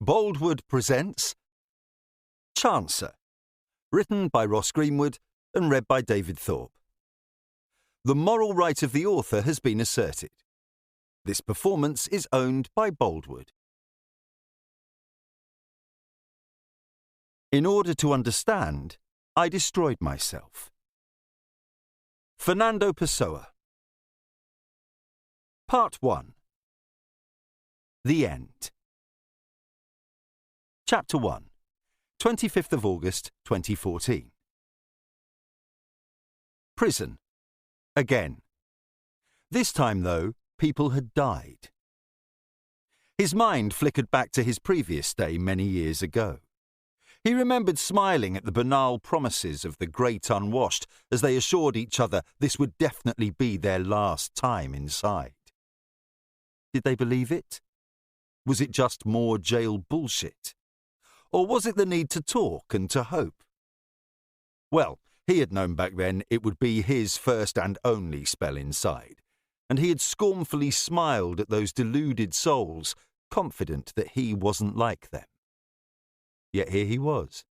Boldwood presents Chancer, written by Ross Greenwood and read by David Thorpe. The moral right of the author has been asserted. This performance is owned by Boldwood. In order to understand, I destroyed myself. Fernando Pessoa. Part 1. The End. Chapter 1. 25th of August, 2014. Prison. Again. This time, though, people had died. His mind flickered back to his previous stay many years ago. He remembered smiling at the banal promises of the great unwashed as they assured each other this would definitely be their last time inside. Did they believe it? Was it just more jail bullshit? Or was it the need to talk and to hope? Well, he had known back then it would be his first and only spell inside, and he had scornfully smiled at those deluded souls, confident that he wasn't like them. Yet here he was.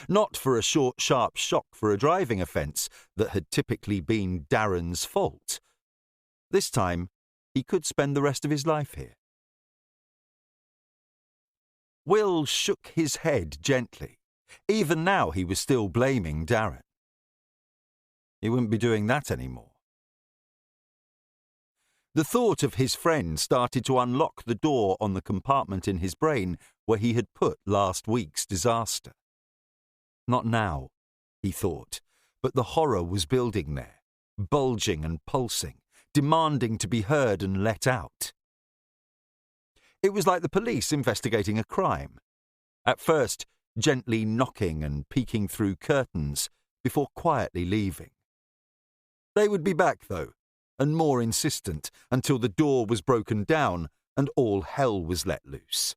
Not for a short, sharp shock for a driving offence that had typically been Darren's fault. This time, he could spend the rest of his life here. Will shook his head gently. Even now he was still blaming Darren. He wouldn't be doing that anymore. The thought of his friend started to unlock the door on the compartment in his brain where he had put last week's disaster. Not now, he thought, but the horror was building there, bulging and pulsing, demanding to be heard and let out. It was like the police investigating a crime. At first, gently knocking and peeking through curtains before quietly leaving. They would be back, though, and more insistent until the door was broken down and all hell was let loose.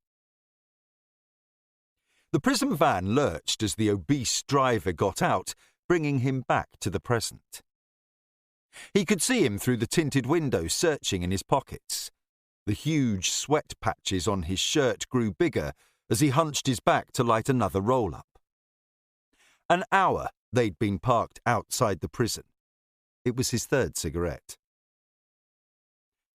The prison van lurched as the obese driver got out, bringing him back to the present. He could see him through the tinted window searching in his pockets. The huge sweat patches on his shirt grew bigger as he hunched his back to light another roll-up. An hour they'd been parked outside the prison. It was his third cigarette.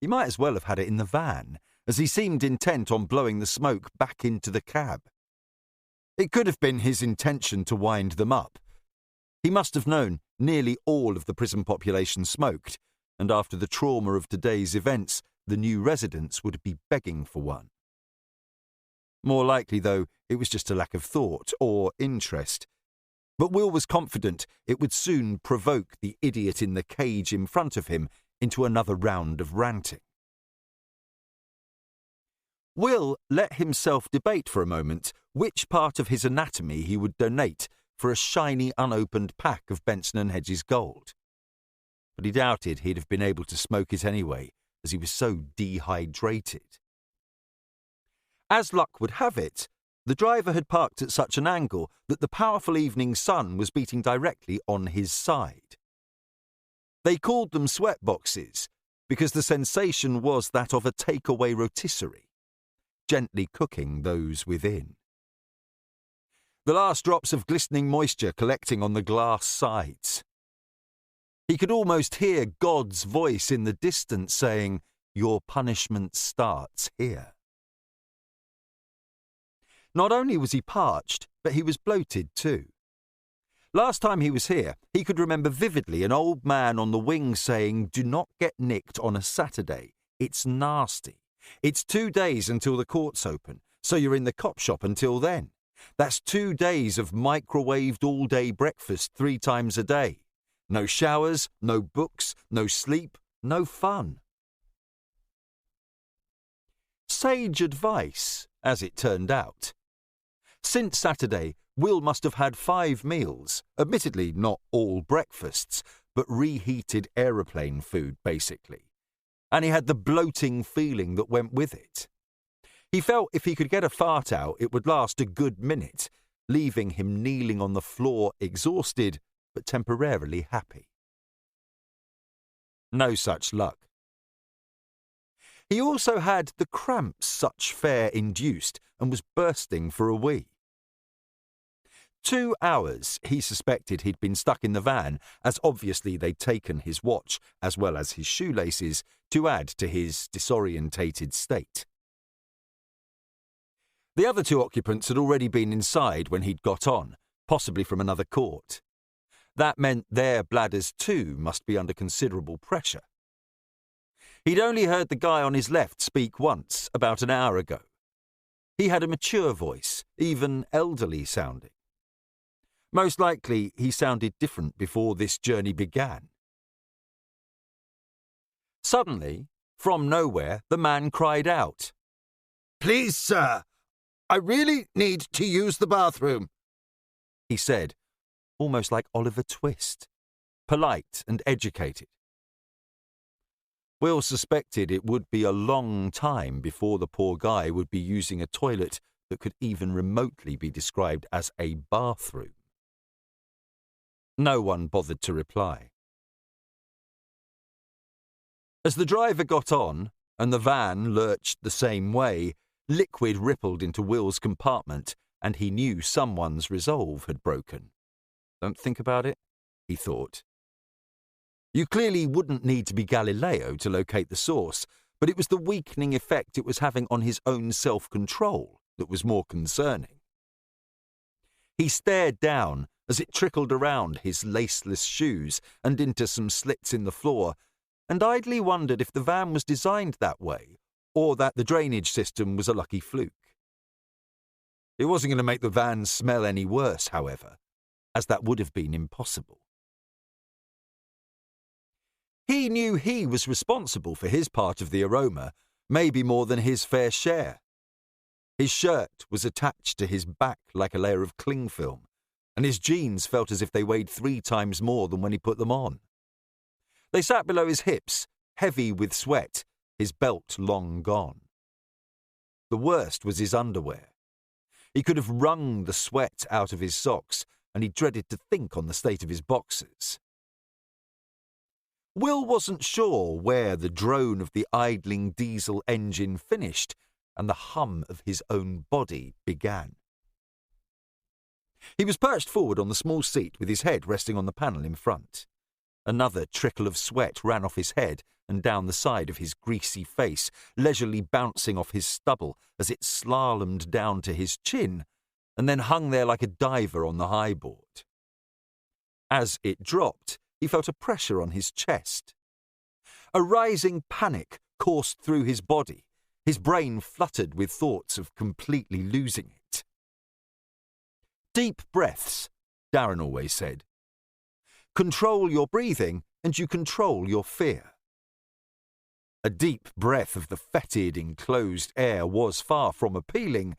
He might as well have had it in the van, as he seemed intent on blowing the smoke back into the cab. It could have been his intention to wind them up. He must have known nearly all of the prison population smoked, and after the trauma of today's events, the new residents would be begging for one. More likely, though, it was just a lack of thought or interest. But Will was confident it would soon provoke the idiot in the cage in front of him into another round of ranting. Will let himself debate for a moment which part of his anatomy he would donate for a shiny, unopened pack of Benson and Hedges Gold. But he doubted he'd have been able to smoke it anyway, as he was so dehydrated. As luck would have it, the driver had parked at such an angle that the powerful evening sun was beating directly on his side. They called them sweat boxes because the sensation was that of a takeaway rotisserie, gently cooking those within. The last drops of glistening moisture collecting on the glass sides. He could almost hear God's voice in the distance saying, "Your punishment starts here." Not only was he parched, but he was bloated too. Last time he was here, he could remember vividly an old man on the wing saying, "Do not get nicked on a Saturday. It's nasty. It's 2 days until the courts open, so you're in the cop shop until then. That's 2 days of microwaved all-day breakfast 3 times a day. No showers, no books, no sleep, no fun." Sage advice, as it turned out. Since Saturday, Will must have had 5 meals, admittedly not all breakfasts, but reheated aeroplane food, basically. And he had the bloating feeling that went with it. He felt if he could get a fart out, it would last a good minute, leaving him kneeling on the floor exhausted, but temporarily happy. No such luck. He also had the cramps such fare induced and was bursting for a wee. 2 hours he suspected he'd been stuck in the van, as obviously they'd taken his watch as well as his shoelaces to add to his disorientated state. The other 2 occupants had already been inside when he'd got on, possibly from another court. That meant their bladders too must be under considerable pressure. He'd only heard the guy on his left speak once, about an hour ago. He had a mature voice, even elderly sounding. Most likely he sounded different before this journey began. Suddenly, from nowhere, the man cried out, "Please, sir, I really need to use the bathroom," he said, almost like Oliver Twist, polite and educated. Will suspected it would be a long time before the poor guy would be using a toilet that could even remotely be described as a bathroom. No one bothered to reply. As the driver got on, and the van lurched the same way, liquid rippled into Will's compartment, and he knew someone's resolve had broken. Don't think about it, he thought. You clearly wouldn't need to be Galileo to locate the source, but it was the weakening effect it was having on his own self-control that was more concerning. He stared down as it trickled around his laceless shoes and into some slits in the floor, and idly wondered if the van was designed that way, or that the drainage system was a lucky fluke. It wasn't going to make the van smell any worse, however, as that would have been impossible. He knew he was responsible for his part of the aroma, maybe more than his fair share. His shirt was attached to his back like a layer of cling film, and his jeans felt as if they weighed 3 times more than when he put them on. They sat below his hips, heavy with sweat, his belt long gone. The worst was his underwear. He could have wrung the sweat out of his socks, and he dreaded to think on the state of his boxers. Will wasn't sure where the drone of the idling diesel engine finished and the hum of his own body began. He was perched forward on the small seat with his head resting on the panel in front. Another trickle of sweat ran off his head and down the side of his greasy face, leisurely bouncing off his stubble as it slalomed down to his chin and then hung there like a diver on the high board. As it dropped, he felt a pressure on his chest. A rising panic coursed through his body. His brain fluttered with thoughts of completely losing it. Deep breaths, Darren always said. Control your breathing and you control your fear. A deep breath of the fetid, enclosed air was far from appealing,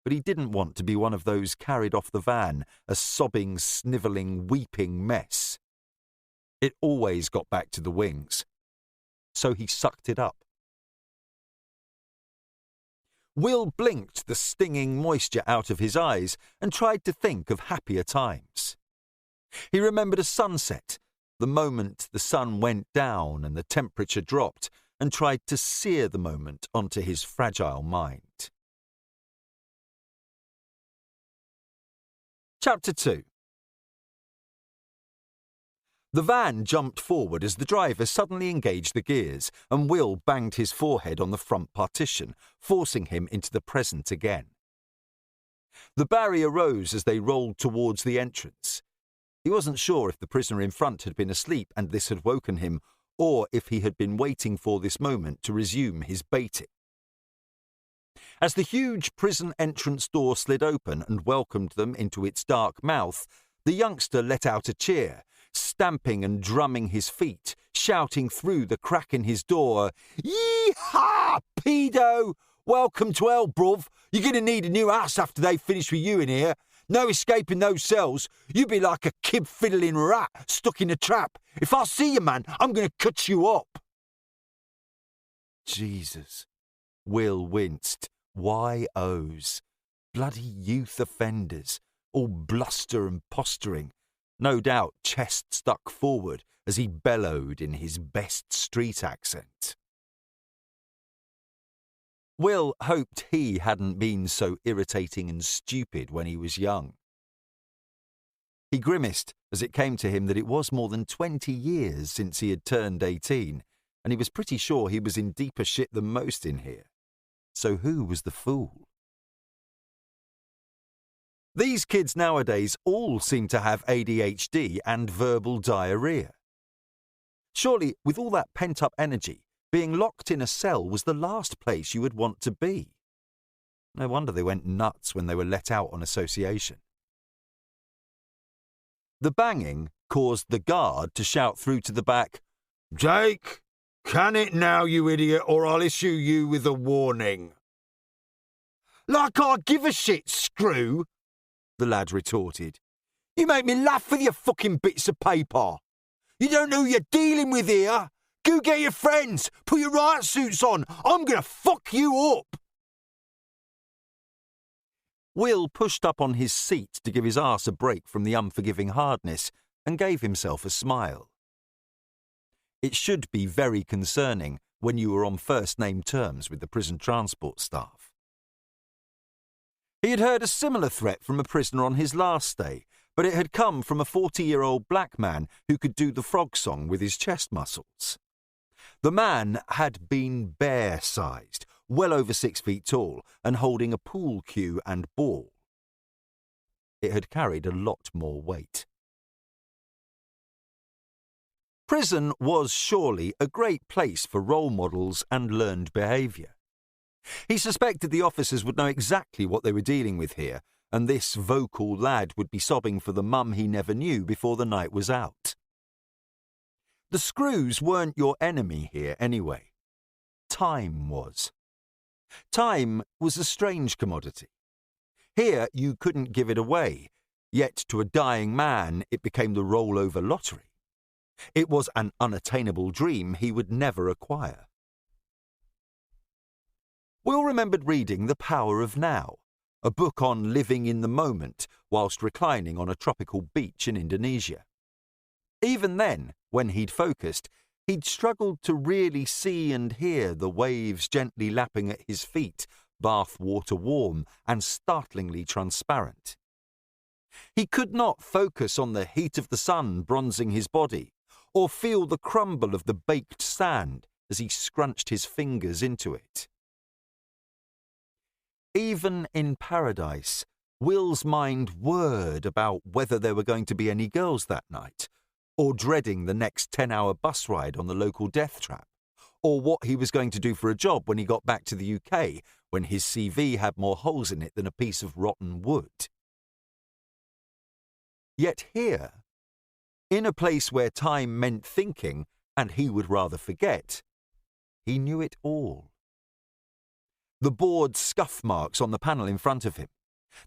but he didn't want to be one of those carried off the van, a sobbing, snivelling, weeping mess. It always got back to the wings. So he sucked it up. Will blinked the stinging moisture out of his eyes and tried to think of happier times. He remembered a sunset, the moment the sun went down and the temperature dropped, and tried to sear the moment onto his fragile mind. Chapter 2. The van jumped forward as the driver suddenly engaged the gears, and Will banged his forehead on the front partition, forcing him into the present again. The barrier rose as they rolled towards the entrance. He wasn't sure if the prisoner in front had been asleep and this had woken him, or if he had been waiting for this moment to resume his baiting. As the huge prison entrance door slid open and welcomed them into its dark mouth, the youngster let out a cheer, stamping and drumming his feet, shouting through the crack in his door, "Yee-haw, pedo! Welcome to hell, bruv. You're going to need a new house after they finish with you in here. No escaping those cells. You'd be like a kid-fiddling rat stuck in a trap. If I see you, man, I'm going to cut you up." Jesus. Will winced. Y.O.s. Bloody youth offenders. All bluster and posturing. No doubt chest stuck forward as he bellowed in his best street accent. Will hoped he hadn't been so irritating and stupid when he was young. He grimaced as it came to him that it was more than 20 years since he had turned 18, and he was pretty sure he was in deeper shit than most in here. So who was the fool? These kids nowadays all seem to have ADHD and verbal diarrhea. Surely, with all that pent-up energy, being locked in a cell was the last place you would want to be. No wonder they went nuts when they were let out on association. The banging caused the guard to shout through to the back, "Jake, can it now, you idiot, or I'll issue you with a warning." "Like I give a shit, screw," the lad retorted. "You make me laugh with your fucking bits of paper. You don't know who you're dealing with here. Go get your friends. Put your riot suits on. I'm going to fuck you up." Will pushed up on his seat to give his arse a break from the unforgiving hardness and gave himself a smile. It should be very concerning when you were on first-name terms with the prison transport staff. He had heard a similar threat from a prisoner on his last stay, but it had come from a 40-year-old black man who could do the frog song with his chest muscles. The man had been bear-sized, well over 6 feet tall, and holding a pool cue and ball. It had carried a lot more weight. Prison was surely a great place for role models and learned behaviour. He suspected the officers would know exactly what they were dealing with here, and this vocal lad would be sobbing for the mum he never knew before the night was out. The screws weren't your enemy here anyway. Time was. Time was a strange commodity. Here you couldn't give it away, yet to a dying man it became the rollover lottery. It was an unattainable dream he would never acquire. Will remembered reading The Power of Now, a book on living in the moment whilst reclining on a tropical beach in Indonesia. Even then, when he'd focused, he'd struggled to really see and hear the waves gently lapping at his feet, bath water warm and startlingly transparent. He could not focus on the heat of the sun bronzing his body, or feel the crumble of the baked sand as he scrunched his fingers into it. Even in paradise, Will's mind whirred about whether there were going to be any girls that night, or dreading the next 10-hour bus ride on the local death trap, or what he was going to do for a job when he got back to the UK, when his CV had more holes in it than a piece of rotten wood. Yet here, in a place where time meant thinking, and he would rather forget, he knew it all. The bored scuff marks on the panel in front of him,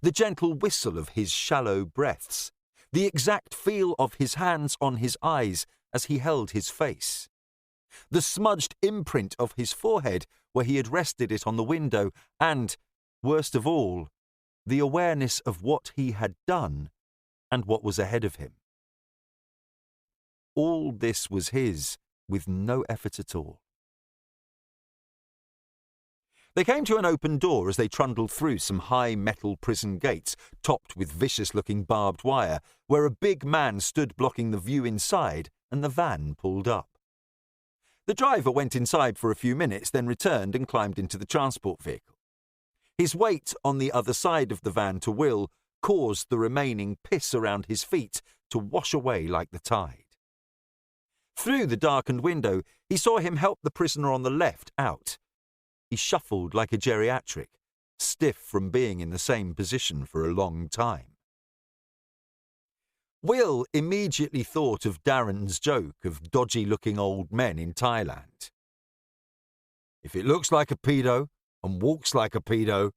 the gentle whistle of his shallow breaths, the exact feel of his hands on his eyes as he held his face, the smudged imprint of his forehead where he had rested it on the window, and, worst of all, the awareness of what he had done and what was ahead of him. All this was his, with no effort at all. They came to an open door as they trundled through some high metal prison gates, topped with vicious-looking barbed wire, where a big man stood blocking the view inside, and the van pulled up. The driver went inside for a few minutes, then returned and climbed into the transport vehicle. His weight on the other side of the van to Will caused the remaining piss around his feet to wash away like the tide. Through the darkened window, he saw him help the prisoner on the left out. He shuffled like a geriatric, stiff from being in the same position for a long time. Will immediately thought of Darren's joke of dodgy-looking old men in Thailand. If it looks like a pedo and walks like a pedo.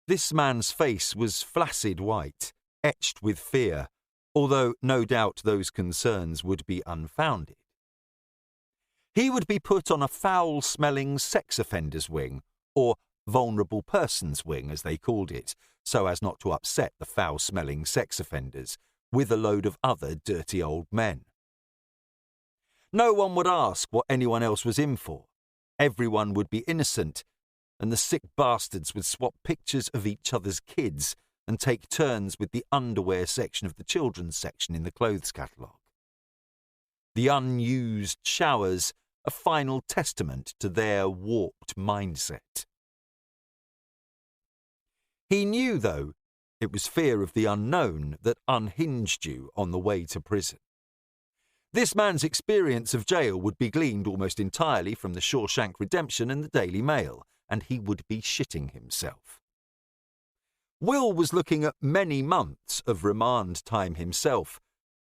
This man's face was flaccid white, etched with fear, although no doubt those concerns would be unfounded. He would be put on a foul-smelling sex offender's wing, or vulnerable person's wing, as they called it, so as not to upset the foul-smelling sex offenders, with a load of other dirty old men. No one would ask what anyone else was in for. Everyone would be innocent, and the sick bastards would swap pictures of each other's kids and take turns with the underwear section of the children's section in the clothes catalogue. The unused showers, a final testament to their warped mindset. He knew, though, it was fear of the unknown that unhinged you on the way to prison. This man's experience of jail would be gleaned almost entirely from the Shawshank Redemption and the Daily Mail, and he would be shitting himself. Will was looking at many months of remand time himself,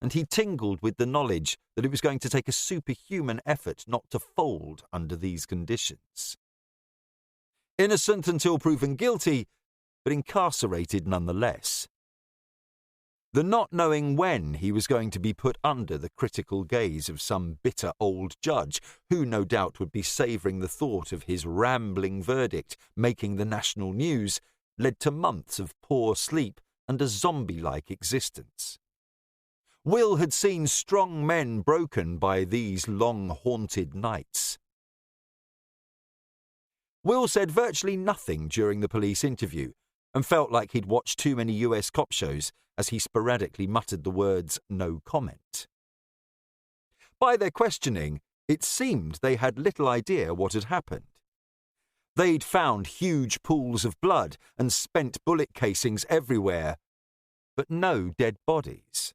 and he tingled with the knowledge that it was going to take a superhuman effort not to fold under these conditions. Innocent until proven guilty, but incarcerated nonetheless. The not knowing when he was going to be put under the critical gaze of some bitter old judge, who no doubt would be savouring the thought of his rambling verdict making the national news, led to months of poor sleep and a zombie-like existence. Will had seen strong men broken by these long-haunted nights. Will said virtually nothing during the police interview, and felt like he'd watched too many US cop shows as he sporadically muttered the words, "no comment." By their questioning, it seemed they had little idea what had happened. They'd found huge pools of blood and spent bullet casings everywhere, but no dead bodies.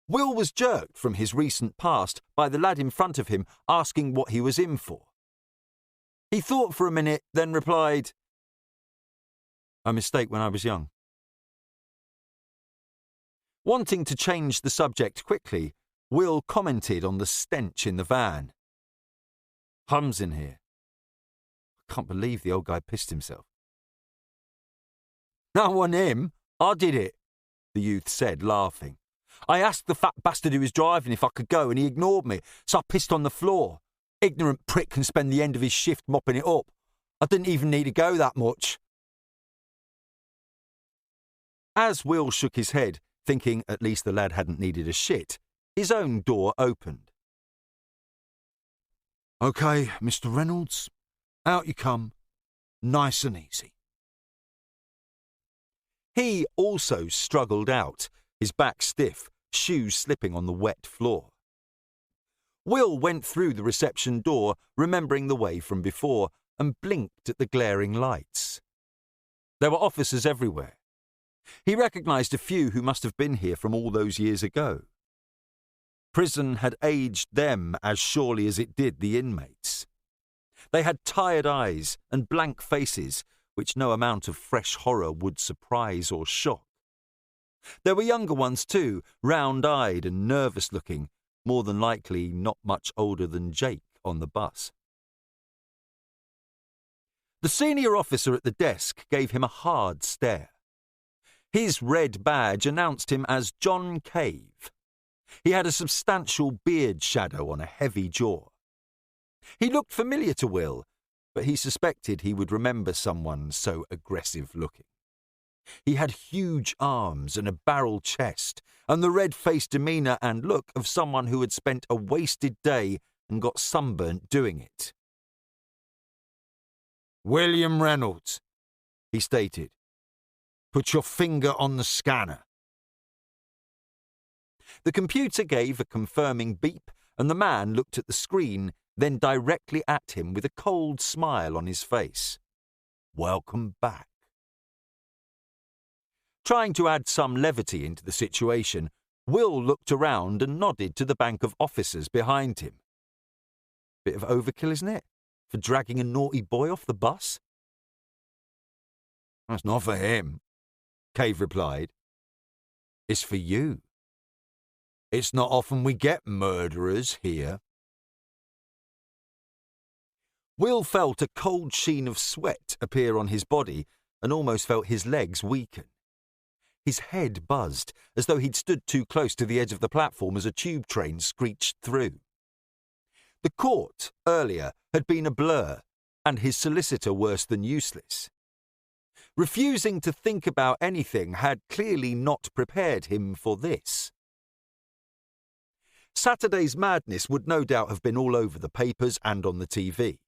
Will was jerked from his recent past by the lad in front of him asking what he was in for. He thought for a minute, then replied, "A mistake when I was young." Wanting to change the subject quickly, Will commented on the stench in the van. "Hum's in here. I can't believe the old guy pissed himself." "No one him. I did it," the youth said, laughing. "I asked the fat bastard who was driving if I could go, and he ignored me, so I pissed on the floor. Ignorant prick can spend the end of his shift mopping it up. I didn't even need to go that much." As Will shook his head, thinking at least the lad hadn't needed a shit, his own door opened. "OK, Mr. Reynolds, out you come, nice and easy." He also struggled out, his back stiff, shoes slipping on the wet floor. Will went through the reception door, remembering the way from before, and blinked at the glaring lights. There were officers everywhere. He recognised a few who must have been here from all those years ago. Prison had aged them as surely as it did the inmates. They had tired eyes and blank faces, which no amount of fresh horror would surprise or shock. There were younger ones too, round-eyed and nervous-looking, more than likely not much older than Jake on the bus. The senior officer at the desk gave him a hard stare. His red badge announced him as John Cave. He had a substantial beard shadow on a heavy jaw. He looked familiar to Will, but he suspected he would remember someone so aggressive-looking. He had huge arms and a barrel chest, and the red-faced demeanour and look of someone who had spent a wasted day and got sunburnt doing it. "William Reynolds," he stated. "Put your finger on the scanner." The computer gave a confirming beep, and the man looked at the screen, then directly at him with a cold smile on his face. "Welcome back." Trying to add some levity into the situation, Will looked around and nodded to the bank of officers behind him. Bit of overkill, isn't it, for dragging a naughty boy off the bus? "That's not for him," Cave replied. "It's for you. It's not often we get murderers here." Will felt a cold sheen of sweat appear on his body and almost felt his legs weaken. His head buzzed, as though he'd stood too close to the edge of the platform as a tube train screeched through. The court, earlier, had been a blur, and his solicitor worse than useless. Refusing to think about anything had clearly not prepared him for this. Saturday's madness would no doubt have been all over the papers and on the TV.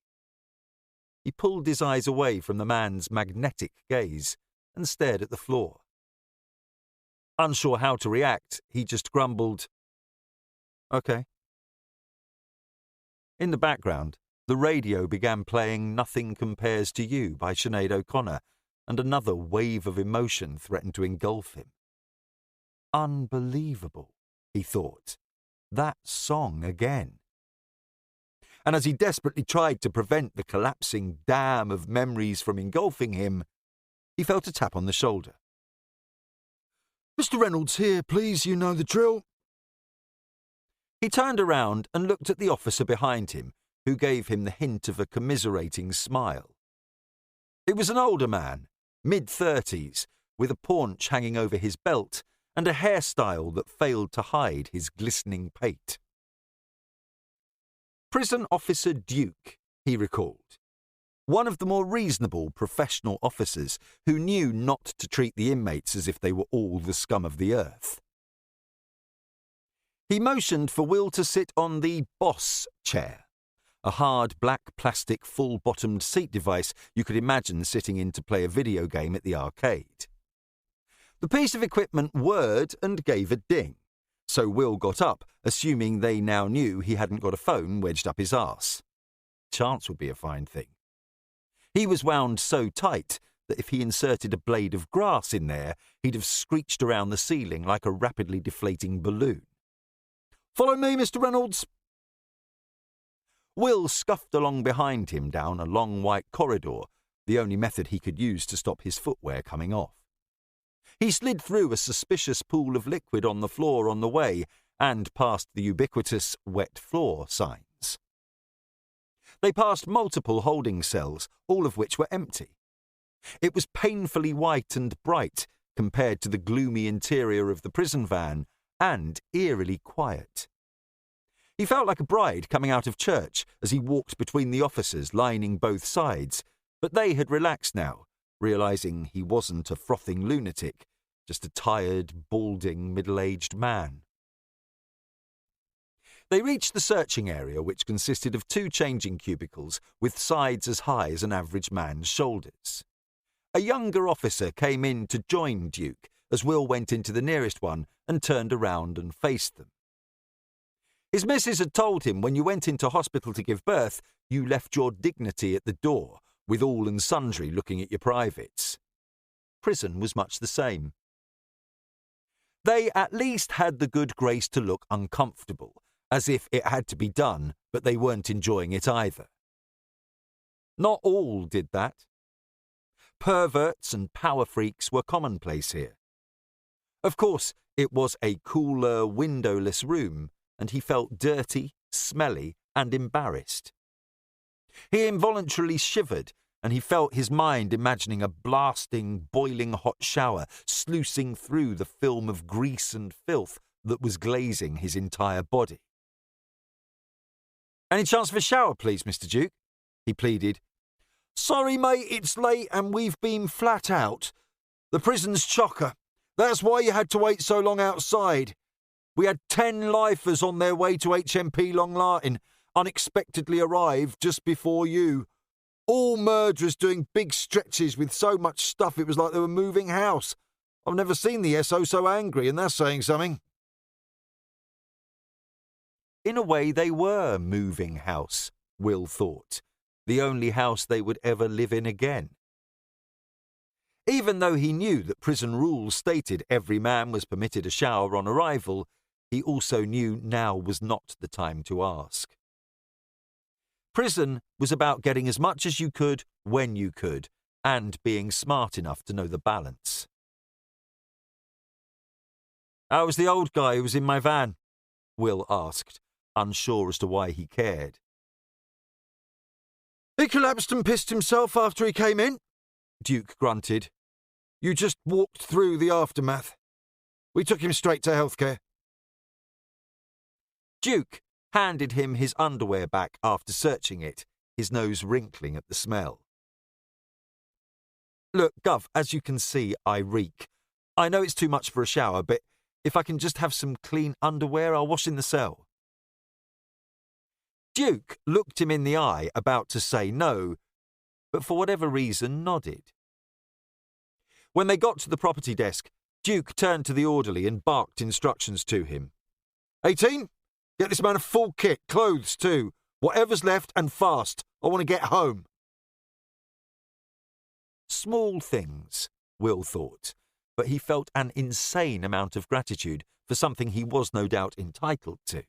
He pulled his eyes away from the man's magnetic gaze and stared at the floor. Unsure how to react, he just grumbled, "Okay." In the background, the radio began playing Nothing Compares to You by Sinead O'Connor, and another wave of emotion threatened to engulf him. Unbelievable, he thought. That song again. And as he desperately tried to prevent the collapsing dam of memories from engulfing him, he felt a tap on the shoulder. "Mr. Reynolds here, please, you know the drill." He turned around and looked at the officer behind him, who gave him the hint of a commiserating smile. It was an older man, mid-30s, with a paunch hanging over his belt and a hairstyle that failed to hide his glistening pate. Prison Officer Duke, he recalled. One of the more reasonable professional officers who knew not to treat the inmates as if they were all the scum of the earth. He motioned for Will to sit on the boss chair, a hard black plastic full-bottomed seat device you could imagine sitting in to play a video game at the arcade. The piece of equipment whirred and gave a ding, so Will got up, assuming they now knew he hadn't got a phone wedged up his arse. Chance would be a fine thing. He was wound so tight that if he inserted a blade of grass in there, he'd have screeched around the ceiling like a rapidly deflating balloon. "Follow me, Mr. Reynolds." Will scuffed along behind him down a long white corridor, the only method he could use to stop his footwear coming off. He slid through a suspicious pool of liquid on the floor on the way and past the ubiquitous wet floor signs. They passed multiple holding cells, all of which were empty. It was painfully white and bright compared to the gloomy interior of the prison van, and eerily quiet. He felt like a bride coming out of church as he walked between the officers lining both sides, but they had relaxed now, realising he wasn't a frothing lunatic, just a tired, balding, middle-aged man. They reached the searching area, which consisted of 2 changing cubicles with sides as high as an average man's shoulders. A younger officer came in to join Duke as Will went into the nearest one and turned around and faced them. His missus had told him when you went into hospital to give birth, you left your dignity at the door, with all and sundry looking at your privates. Prison was much the same. They at least had the good grace to look uncomfortable, as if it had to be done, but they weren't enjoying it either. Not all did that. Perverts and power freaks were commonplace here. Of course, it was a cooler, windowless room, and he felt dirty, smelly, and embarrassed. He involuntarily shivered, and he felt his mind imagining a blasting, boiling hot shower sluicing through the film of grease and filth that was glazing his entire body. "Any chance of a shower, please, Mr. Duke?" he pleaded. "Sorry, mate, it's late and we've been flat out. The prison's chocker. That's why you had to wait so long outside. We had 10 lifers on their way to HMP Long Lartin, unexpectedly arrived just before you. All murderers doing big stretches with so much stuff it was like they were moving house. I've never seen the SO so angry, and that's saying something." In a way, they were moving house, Will thought, the only house they would ever live in again. Even though he knew that prison rules stated every man was permitted a shower on arrival, he also knew now was not the time to ask. Prison was about getting as much as you could when you could, and being smart enough to know the balance. "How was the old guy who was in my van?" Will asked, unsure as to why he cared. "He collapsed and pissed himself after he came in," Duke grunted. "You just walked through the aftermath. We took him straight to healthcare." Duke handed him his underwear back after searching it, his nose wrinkling at the smell. "Look, Gov, as you can see, I reek. I know it's too much for a shower, but if I can just have some clean underwear, I'll wash in the cell." Duke looked him in the eye, about to say no, but for whatever reason nodded. When they got to the property desk, Duke turned to the orderly and barked instructions to him. 18, get this man a full kit, clothes too, whatever's left and fast. I want to get home. Small things, Will thought, but he felt an insane amount of gratitude for something he was no doubt entitled to.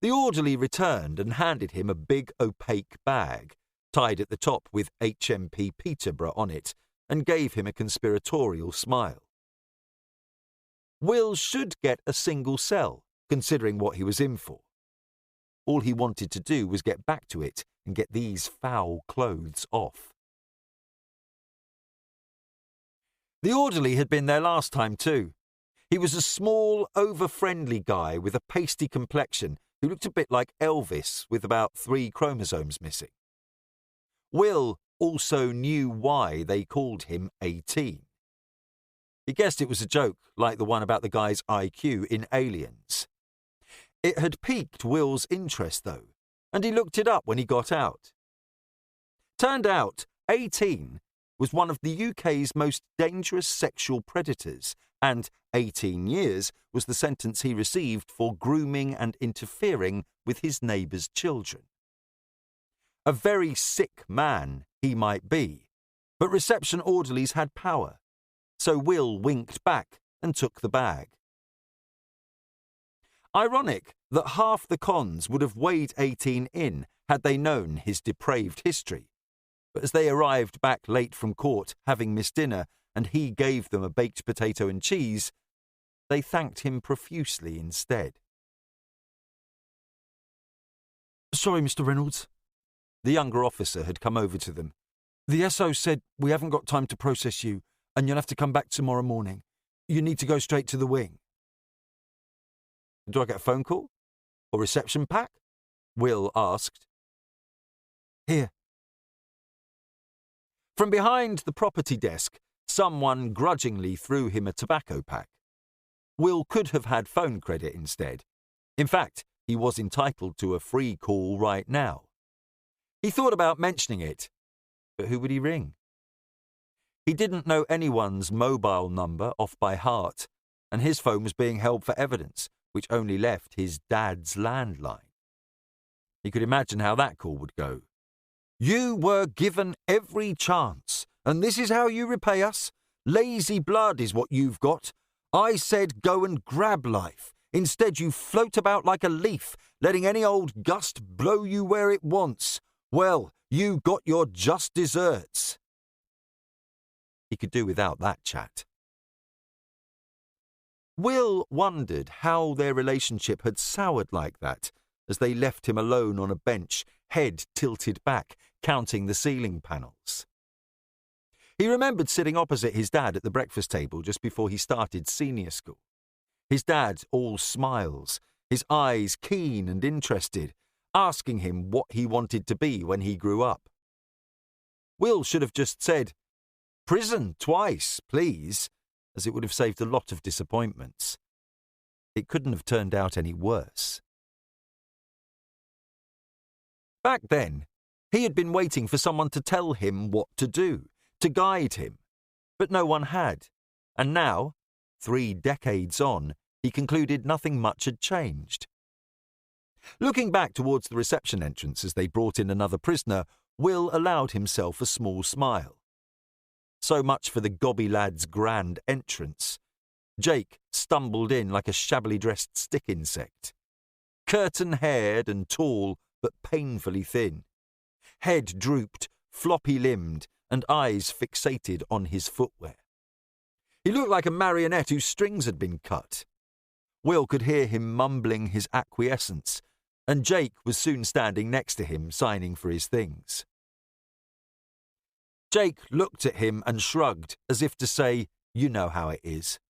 The orderly returned and handed him a big opaque bag, tied at the top with HMP Peterborough on it, and gave him a conspiratorial smile. Will should get a single cell, considering what he was in for. All he wanted to do was get back to it and get these foul clothes off. The orderly had been there last time too. He was a small, over-friendly guy with a pasty complexion who looked a bit like Elvis with about 3 chromosomes missing. Will also knew why they called him 18. He guessed it was a joke, like the one about the guy's IQ in Aliens. It had piqued Will's interest, though, and he looked it up when he got out. Turned out, 18 was one of the UK's most dangerous sexual predators, and 18 years was the sentence he received for grooming and interfering with his neighbour's children. A very sick man he might be, but reception orderlies had power, so Will winked back and took the bag. Ironic that half the cons would have weighed 18 in had they known his depraved history, but as they arrived back late from court having missed dinner and he gave them a baked potato and cheese, they thanked him profusely instead. "Sorry, Mr. Reynolds." The younger officer had come over to them. "The SO said we haven't got time to process you and you'll have to come back tomorrow morning. You need to go straight to the wing." "Do I get a phone call? Or reception pack?" Will asked. "Here." From behind the property desk, someone grudgingly threw him a tobacco pack. Will could have had phone credit instead. In fact, he was entitled to a free call right now. He thought about mentioning it, but who would he ring? He didn't know anyone's mobile number off by heart, and his phone was being held for evidence, which only left his dad's landline. He could imagine how that call would go. "You were given every chance, and this is how you repay us? Lazy blood is what you've got. I said go and grab life. Instead you float about like a leaf, letting any old gust blow you where it wants. Well, you got your just desserts." He could do without that chat. Will wondered how their relationship had soured like that as they left him alone on a bench, head tilted back, counting the ceiling panels. He remembered sitting opposite his dad at the breakfast table just before he started senior school. His dad all smiles, his eyes keen and interested, asking him what he wanted to be when he grew up. Will should have just said, "Prison twice, please," as it would have saved a lot of disappointments. It couldn't have turned out any worse. Back then, he had been waiting for someone to tell him what to do, to guide him, but no one had, and now, 3 decades on, he concluded nothing much had changed. Looking back towards the reception entrance as they brought in another prisoner, Will allowed himself a small smile. So much for the gobby lad's grand entrance. Jake stumbled in like a shabbily dressed stick insect. Curtain-haired and tall, but painfully thin. Head drooped, floppy-limbed, and eyes fixated on his footwear. He looked like a marionette whose strings had been cut. Will could hear him mumbling his acquiescence, and Jake was soon standing next to him, signing for his things. Jake looked at him and shrugged, as if to say, "You know how it is."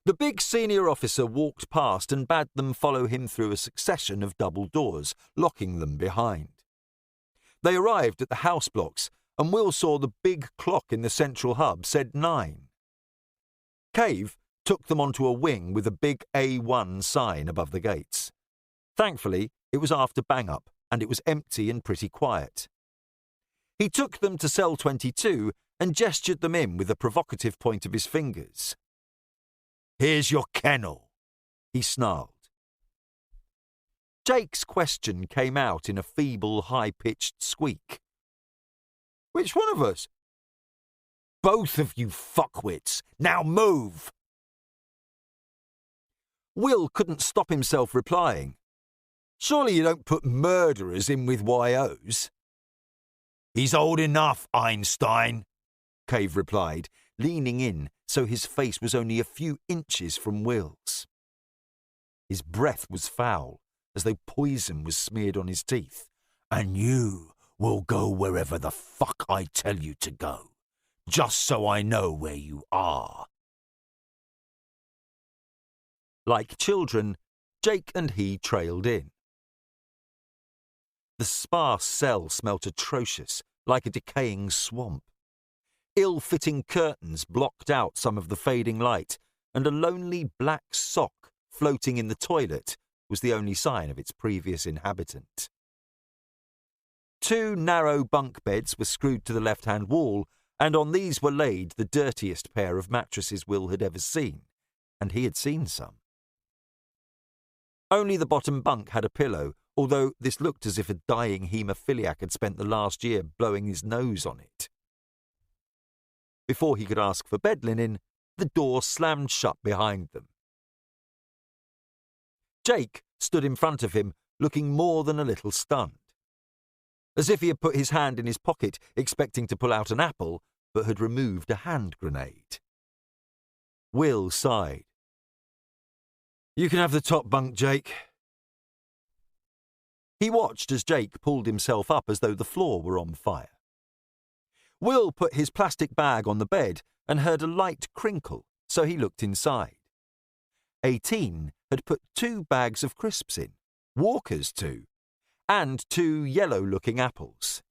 The big senior officer walked past and bade them follow him through a succession of double doors, locking them behind. They arrived at the house blocks, and Will saw the big clock in the central hub said 9. Cave took them onto a wing with a big A1 sign above the gates. Thankfully, it was after bang-up, and it was empty and pretty quiet. He took them to cell 22 and gestured them in with a provocative point of his fingers. "Here's your kennel," he snarled. Jake's question came out in a feeble, high-pitched squeak. "Which one of us?" "Both of you fuckwits. Now move!" Will couldn't stop himself replying. "Surely you don't put murderers in with YOs?" "He's old enough, Einstein," Cave replied, leaning in so his face was only a few inches from Will's. His breath was foul, as though poison was smeared on his teeth. "And you will go wherever the fuck I tell you to go, just so I know where you are." Like children, Jake and he trailed in. The sparse cell smelt atrocious, like a decaying swamp. Ill-fitting curtains blocked out some of the fading light, and a lonely black sock floating in the toilet was the only sign of its previous inhabitant. 2 narrow bunk beds were screwed to the left-hand wall, and on these were laid the dirtiest pair of mattresses Will had ever seen, and he had seen some. Only the bottom bunk had a pillow, although this looked as if a dying haemophiliac had spent the last year blowing his nose on it. Before he could ask for bed linen, the door slammed shut behind them. Jake stood in front of him, looking more than a little stunned. As if he had put his hand in his pocket, expecting to pull out an apple, but had removed a hand grenade. Will sighed. "You can have the top bunk, Jake." He watched as Jake pulled himself up as though the floor were on fire. Will put his plastic bag on the bed and heard a light crinkle, so he looked inside. 18 had put 2 bags of crisps in, Walker's 2, and 2 yellow-looking apples.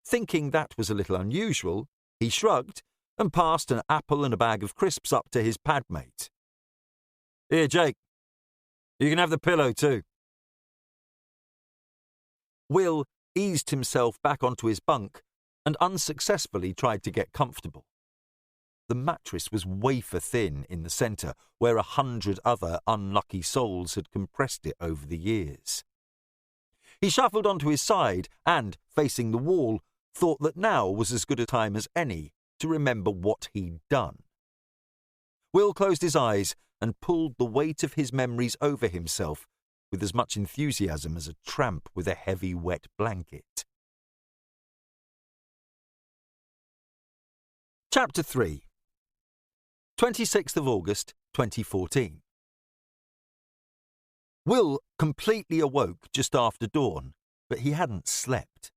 Thinking that was a little unusual, he shrugged and passed an apple and a bag of crisps up to his padmate. "Here, Jake. You can have the pillow too." Will eased himself back onto his bunk and unsuccessfully tried to get comfortable. The mattress was wafer-thin in the centre, where 100 other unlucky souls had compressed it over the years. He shuffled onto his side and, facing the wall, thought that now was as good a time as any to remember what he'd done. Will closed his eyes and pulled the weight of his memories over himself with as much enthusiasm as a tramp with a heavy, wet blanket. Chapter 3. 26th of August, 2014. Will completely awoke just after dawn, but he hadn't slept.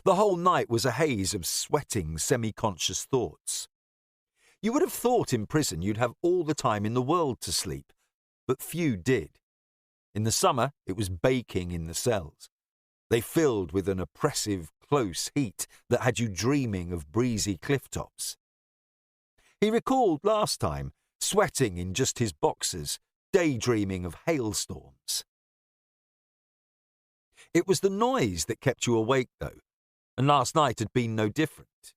The whole night was a haze of sweating, semi-conscious thoughts. You would have thought in prison you'd have all the time in the world to sleep, but few did. In the summer, it was baking in the cells. They filled with an oppressive, close heat that had you dreaming of breezy cliff tops. He recalled last time, sweating in just his boxers, daydreaming of hailstorms. It was the noise that kept you awake, though, and last night had been no different.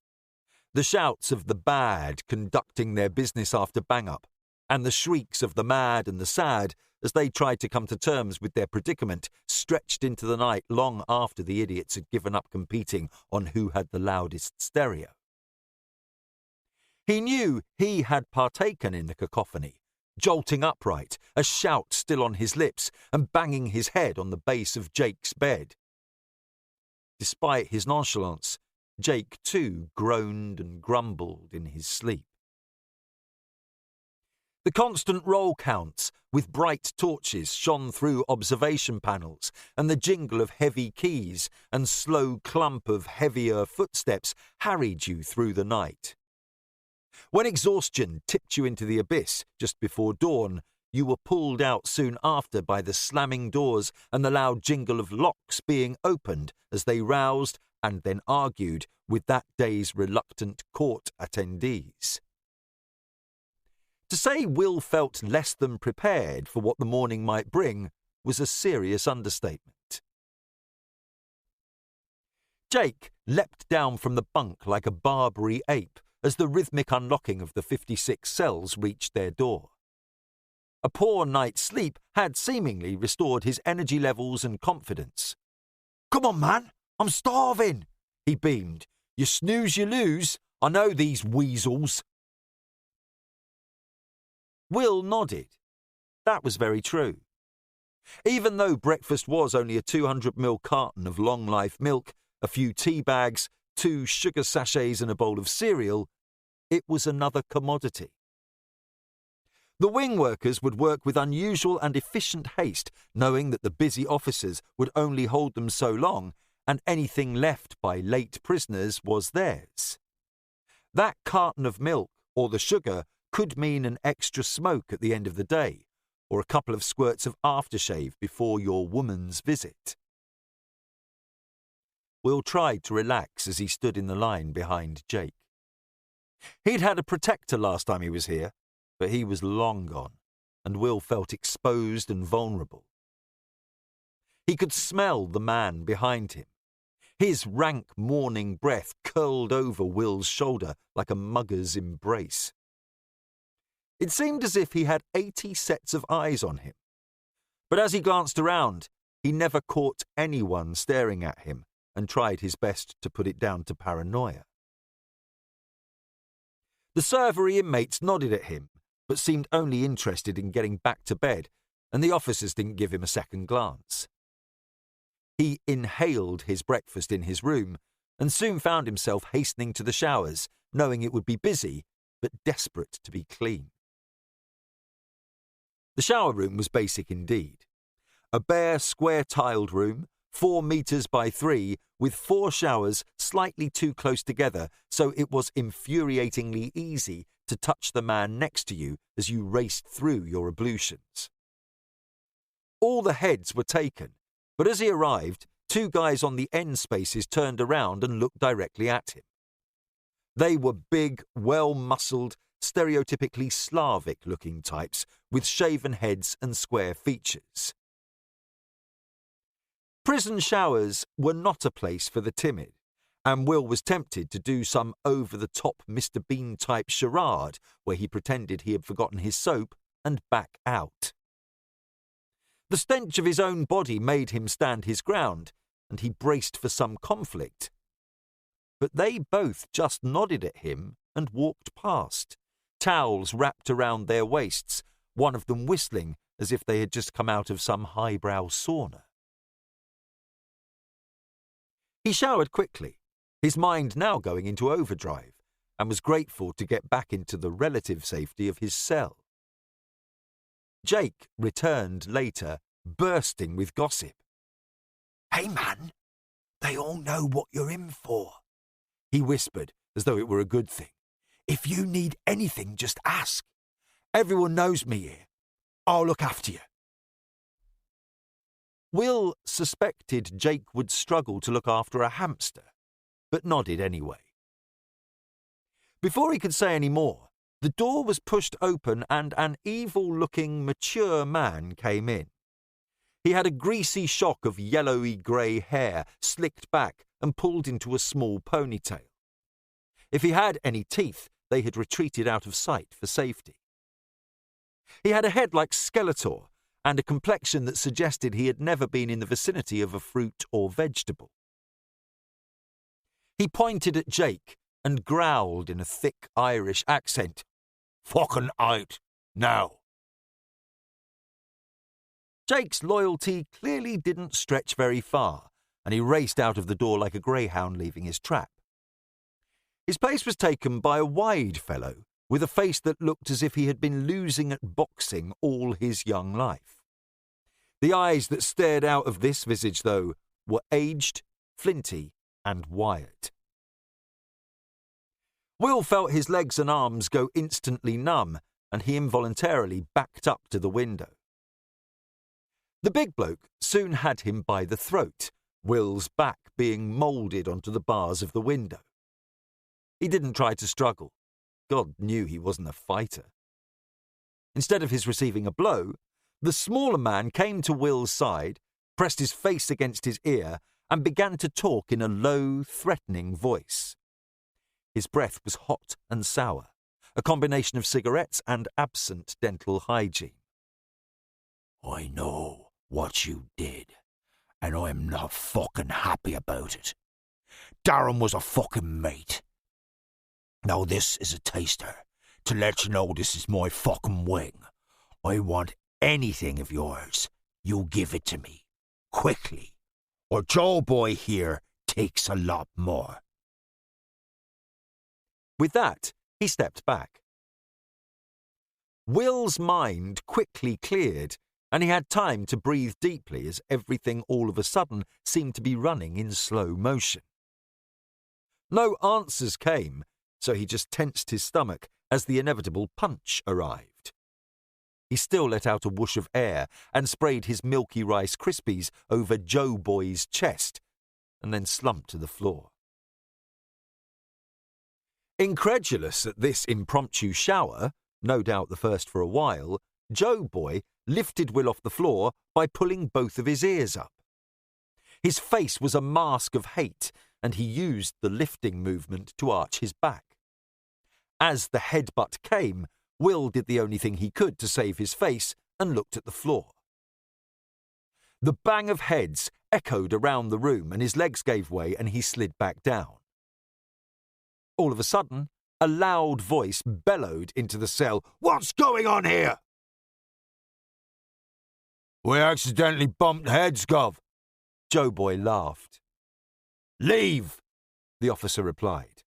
The shouts of the bad conducting their business after bang-up, and the shrieks of the mad and the sad as they tried to come to terms with their predicament, stretched into the night long after the idiots had given up competing on who had the loudest stereo. He knew he had partaken in the cacophony, jolting upright, a shout still on his lips, and banging his head on the base of Jake's bed. Despite his nonchalance, Jake too groaned and grumbled in his sleep. The constant roll counts with bright torches shone through observation panels, and the jingle of heavy keys and slow clump of heavier footsteps harried you through the night. When exhaustion tipped you into the abyss just before dawn, you were pulled out soon after by the slamming doors and the loud jingle of locks being opened as they roused and then argued with that day's reluctant court attendees. To say Will felt less than prepared for what the morning might bring was a serious understatement. Jake leapt down from the bunk like a Barbary ape as the rhythmic unlocking of the 56 cells reached their door. A poor night's sleep had seemingly restored his energy levels and confidence. "Come on, man, I'm starving," he beamed. "You snooze, you lose. I know these weasels." Will nodded. That was very true. Even though breakfast was only a 200ml carton of long-life milk, a few tea bags, 2 sugar sachets and a bowl of cereal, it was another commodity. The wing workers would work with unusual and efficient haste, knowing that the busy officers would only hold them so long, and anything left by late prisoners was theirs. That carton of milk or the sugar could mean an extra smoke at the end of the day, or a couple of squirts of aftershave before your woman's visit. Will tried to relax as he stood in the line behind Jake. He'd had a protector last time he was here, but he was long gone, and Will felt exposed and vulnerable. He could smell the man behind him. His rank morning breath curled over Will's shoulder like a mugger's embrace. It seemed as if he had 80 sets of eyes on him, but as he glanced around, he never caught anyone staring at him and tried his best to put it down to paranoia. The servery inmates nodded at him, but seemed only interested in getting back to bed, and the officers didn't give him a second glance. He inhaled his breakfast in his room and soon found himself hastening to the showers, knowing it would be busy, but desperate to be clean. The shower room was basic indeed. A bare, square-tiled room, 4 meters by 3, with 4 showers slightly too close together, so it was infuriatingly easy to touch the man next to you as you raced through your ablutions. All the heads were taken, but as he arrived, 2 guys on the end spaces turned around and looked directly at him. They were big, well-muscled, stereotypically Slavic-looking types with shaven heads and square features. Prison showers were not a place for the timid, and Will was tempted to do some over-the-top Mr. Bean-type charade where he pretended he had forgotten his soap and back out. The stench of his own body made him stand his ground, and he braced for some conflict. But they both just nodded at him and walked past, towels wrapped around their waists, one of them whistling as if they had just come out of some highbrow sauna. He showered quickly, his mind now going into overdrive, and was grateful to get back into the relative safety of his cell. Jake returned later, bursting with gossip. "Hey man, they all know what you're in for," he whispered as though it were a good thing. "If you need anything, just ask. Everyone knows me here. I'll look after you." Will suspected Jake would struggle to look after a hamster, but nodded anyway. Before he could say any more, the door was pushed open and an evil-looking, mature man came in. He had a greasy shock of yellowy grey hair, slicked back and pulled into a small ponytail. If he had any teeth, they had retreated out of sight for safety. He had a head like Skeletor, and a complexion that suggested he had never been in the vicinity of a fruit or vegetable. He pointed at Jake and growled in a thick Irish accent, "Fucking out, now." Jake's loyalty clearly didn't stretch very far, and he raced out of the door like a greyhound leaving his trap. His place was taken by a wide fellow with a face that looked as if he had been losing at boxing all his young life. The eyes that stared out of this visage, though, were aged, flinty, and wired. Will felt his legs and arms go instantly numb, and he involuntarily backed up to the window. The big bloke soon had him by the throat, Will's back being moulded onto the bars of the window. He didn't try to struggle. God knew he wasn't a fighter. Instead of his receiving a blow, The smaller man came to Will's side, pressed his face against his ear, and began to talk in a low, threatening voice. His breath was hot and sour, a combination of cigarettes and absent dental hygiene. I know what you did, and I'm not fucking happy about it. Darren was a fucking mate. Now this is a taster, to let you know this is my fucking wing. I want anything of yours. You give it to me, quickly, or Joe Boy here takes a lot more. With that, he stepped back. Will's mind quickly cleared, and he had time to breathe deeply as everything all of a sudden seemed to be running in slow motion. No answers came, so he just tensed his stomach as the inevitable punch arrived. He still let out a whoosh of air and sprayed his Milky Rice Krispies over Joe Boy's chest, and then slumped to the floor. Incredulous at this impromptu shower, no doubt the first for a while, Joe Boy lifted Will off the floor by pulling both of his ears up. His face was a mask of hate, and he used the lifting movement to arch his back. As the headbutt came, Will did the only thing he could to save his face and looked at the floor. The bang of heads echoed around the room and his legs gave way and he slid back down. All of a sudden, a loud voice bellowed into the cell, "What's going on here?" "We accidentally bumped heads, Gov." Joe Boy laughed. "Leave," the officer replied.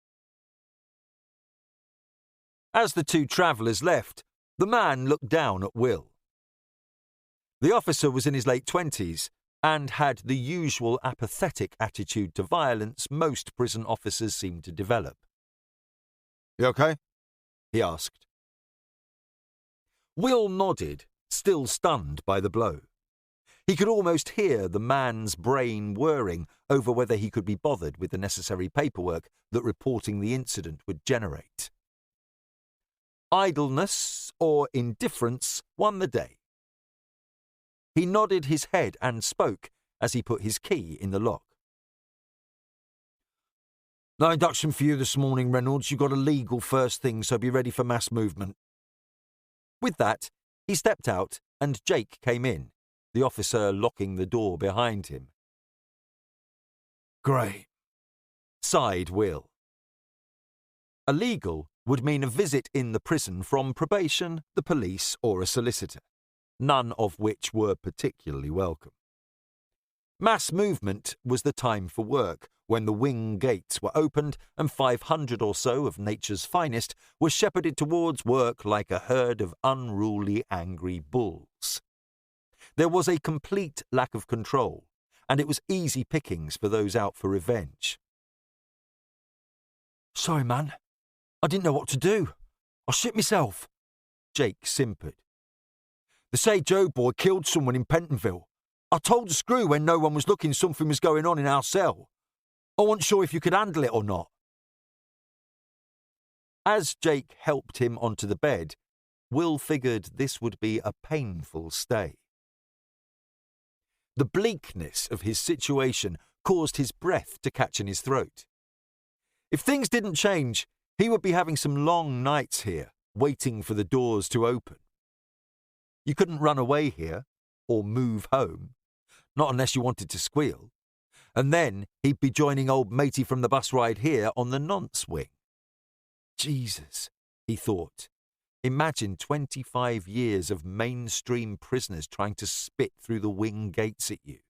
As the two travellers left, the man looked down at Will. The officer was in his late 20s and had the usual apathetic attitude to violence most prison officers seem to develop. "You okay?" he asked. Will nodded, still stunned by the blow. He could almost hear the man's brain whirring over whether he could be bothered with the necessary paperwork that reporting the incident would generate. Idleness or indifference won the day. He nodded his head and spoke as he put his key in the lock. "No induction for you this morning, Reynolds. You got a legal first thing, so be ready for mass movement." With that, he stepped out and Jake came in, the officer locking the door behind him. "Great," sighed Will. A legal would mean a visit in the prison from probation, the police, or a solicitor, none of which were particularly welcome. Mass movement was the time for work, when the wing gates were opened and 500 or so of nature's finest were shepherded towards work like a herd of unruly, angry bulls. There was a complete lack of control, and it was easy pickings for those out for revenge. "Sorry, man. I didn't know what to do. I shit myself," Jake simpered. "They say Joe Boy killed someone in Pentonville. I told the screw when no one was looking something was going on in our cell. I wasn't sure if you could handle it or not." As Jake helped him onto the bed, Will figured this would be a painful stay. The bleakness of his situation caused his breath to catch in his throat. If things didn't change, he would be having some long nights here, waiting for the doors to open. You couldn't run away here, or move home, not unless you wanted to squeal, and then he'd be joining old matey from the bus ride here on the nonce wing. Jesus, he thought. Imagine 25 years of mainstream prisoners trying to spit through the wing gates at you.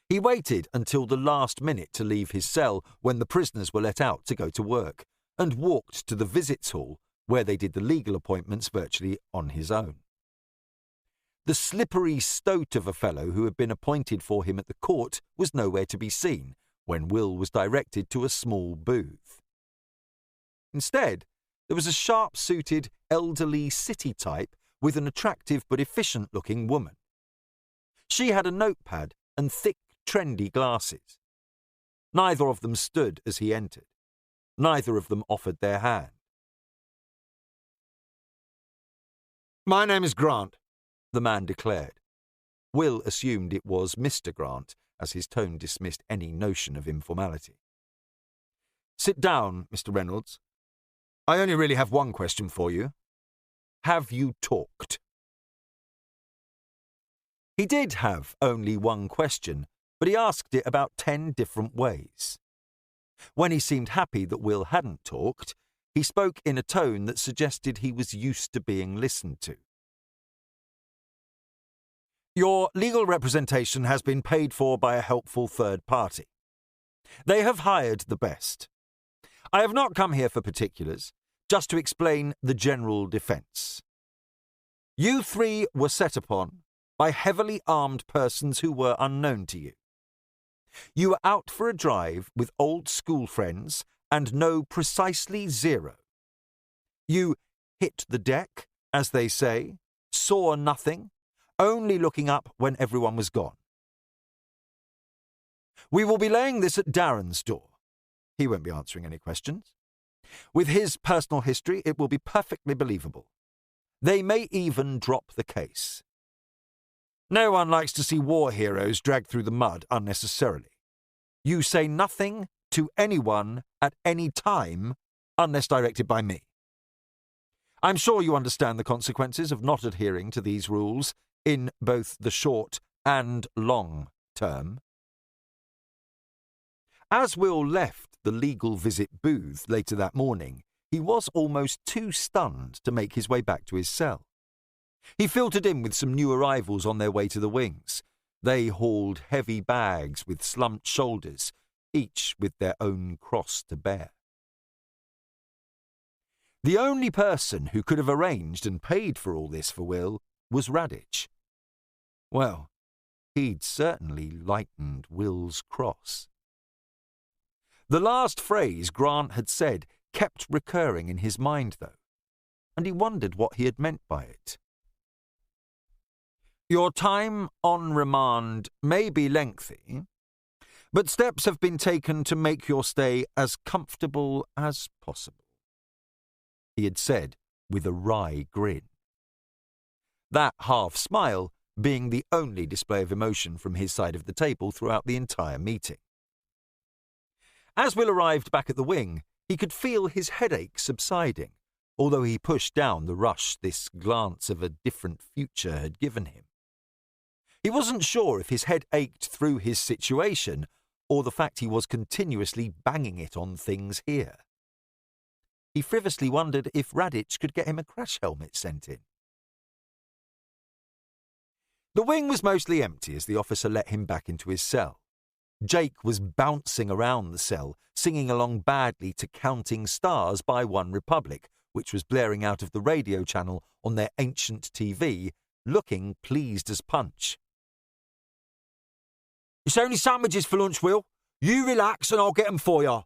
He waited until the last minute to leave his cell when the prisoners were let out to go to work, and walked to the visits hall where they did the legal appointments virtually on his own. The slippery stoat of a fellow who had been appointed for him at the court was nowhere to be seen when Will was directed to a small booth. Instead, there was a sharp-suited, elderly city type with an attractive but efficient-looking woman. She had a notepad and thick, trendy glasses. Neither of them stood as he entered. Neither of them offered their hand. My name is Grant, the man declared. Will assumed it was Mr. Grant, as his tone dismissed any notion of informality. Sit down, Mr. Reynolds. I only really have one question for you. Have you talked? He did have only one question, but he asked it about 10 different ways. When he seemed happy that Will hadn't talked, he spoke in a tone that suggested he was used to being listened to. Your legal representation has been paid for by a helpful third party. They have hired the best. I have not come here for particulars, just to explain the general defence. You three were set upon by heavily armed persons who were unknown to you. You were out for a drive with old school friends and know precisely zero. You hit the deck, as they say, saw nothing, only looking up when everyone was gone. We will be laying this at Darren's door. He won't be answering any questions. With his personal history, it will be perfectly believable. They may even drop the case. No one likes to see war heroes dragged through the mud unnecessarily. You say nothing to anyone at any time unless directed by me. I'm sure you understand the consequences of not adhering to these rules in both the short and long term. As Will left the legal visit booth later that morning, he was almost too stunned to make his way back to his cell. He filtered in with some new arrivals on their way to the wings. They hauled heavy bags with slumped shoulders, each with their own cross to bear. The only person who could have arranged and paid for all this for Will was Radich. Well, he'd certainly lightened Will's cross. The last phrase Grant had said kept recurring in his mind, though, and he wondered what he had meant by it. Your time on remand may be lengthy, but steps have been taken to make your stay as comfortable as possible, he had said with a wry grin. That half-smile being the only display of emotion from his side of the table throughout the entire meeting. As Will arrived back at the wing, he could feel his headache subsiding, although he pushed down the rush this glance of a different future had given him. He wasn't sure if his head ached through his situation or the fact he was continuously banging it on things here. He frivolously wondered if Radich could get him a crash helmet sent in. The wing was mostly empty as the officer let him back into his cell. Jake was bouncing around the cell, singing along badly to Counting Stars by One Republic, which was blaring out of the radio channel on their ancient TV, looking pleased as punch. It's only sandwiches for lunch, Will. You relax and I'll get 'em for you.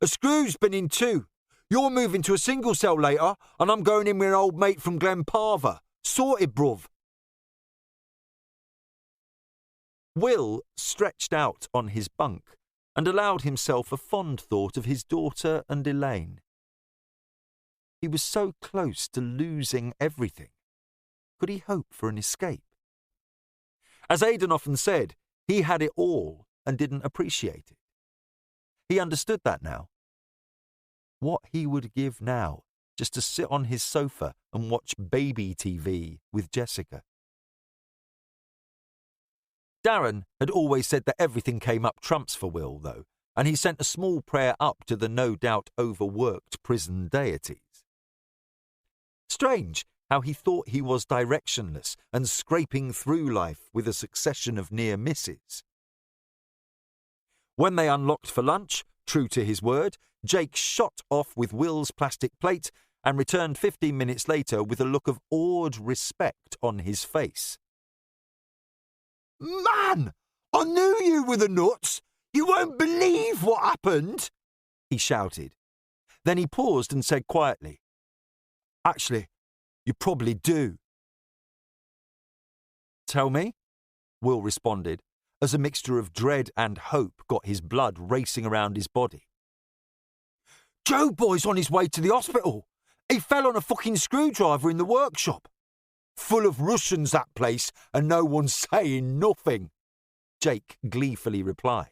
A screw's been in too. You're moving to a single cell later, and I'm going in with an old mate from Glenparva. Sorted, bruv. Will stretched out on his bunk and allowed himself a fond thought of his daughter and Elaine. He was so close to losing everything. Could he hope for an escape? As Aiden often said, he had it all and didn't appreciate it. He understood that now. What he would give now just to sit on his sofa and watch baby TV with Jessica. Darren had always said that everything came up trumps for Will, though, and he sent a small prayer up to the no doubt overworked prison deities. Strange how he thought he was directionless and scraping through life with a succession of near misses. When they unlocked for lunch, true to his word, Jake shot off with Will's plastic plate and returned 15 minutes later with a look of awed respect on his face. Man, I knew you were the nuts. You won't believe what happened, he shouted. Then he paused and said quietly, Actually, you probably do. Tell me, Will responded, as a mixture of dread and hope got his blood racing around his body. Joe boy's on his way to the hospital. He fell on a fucking screwdriver in the workshop. Full of Russians, that place, and no one saying nothing," Jake gleefully replied.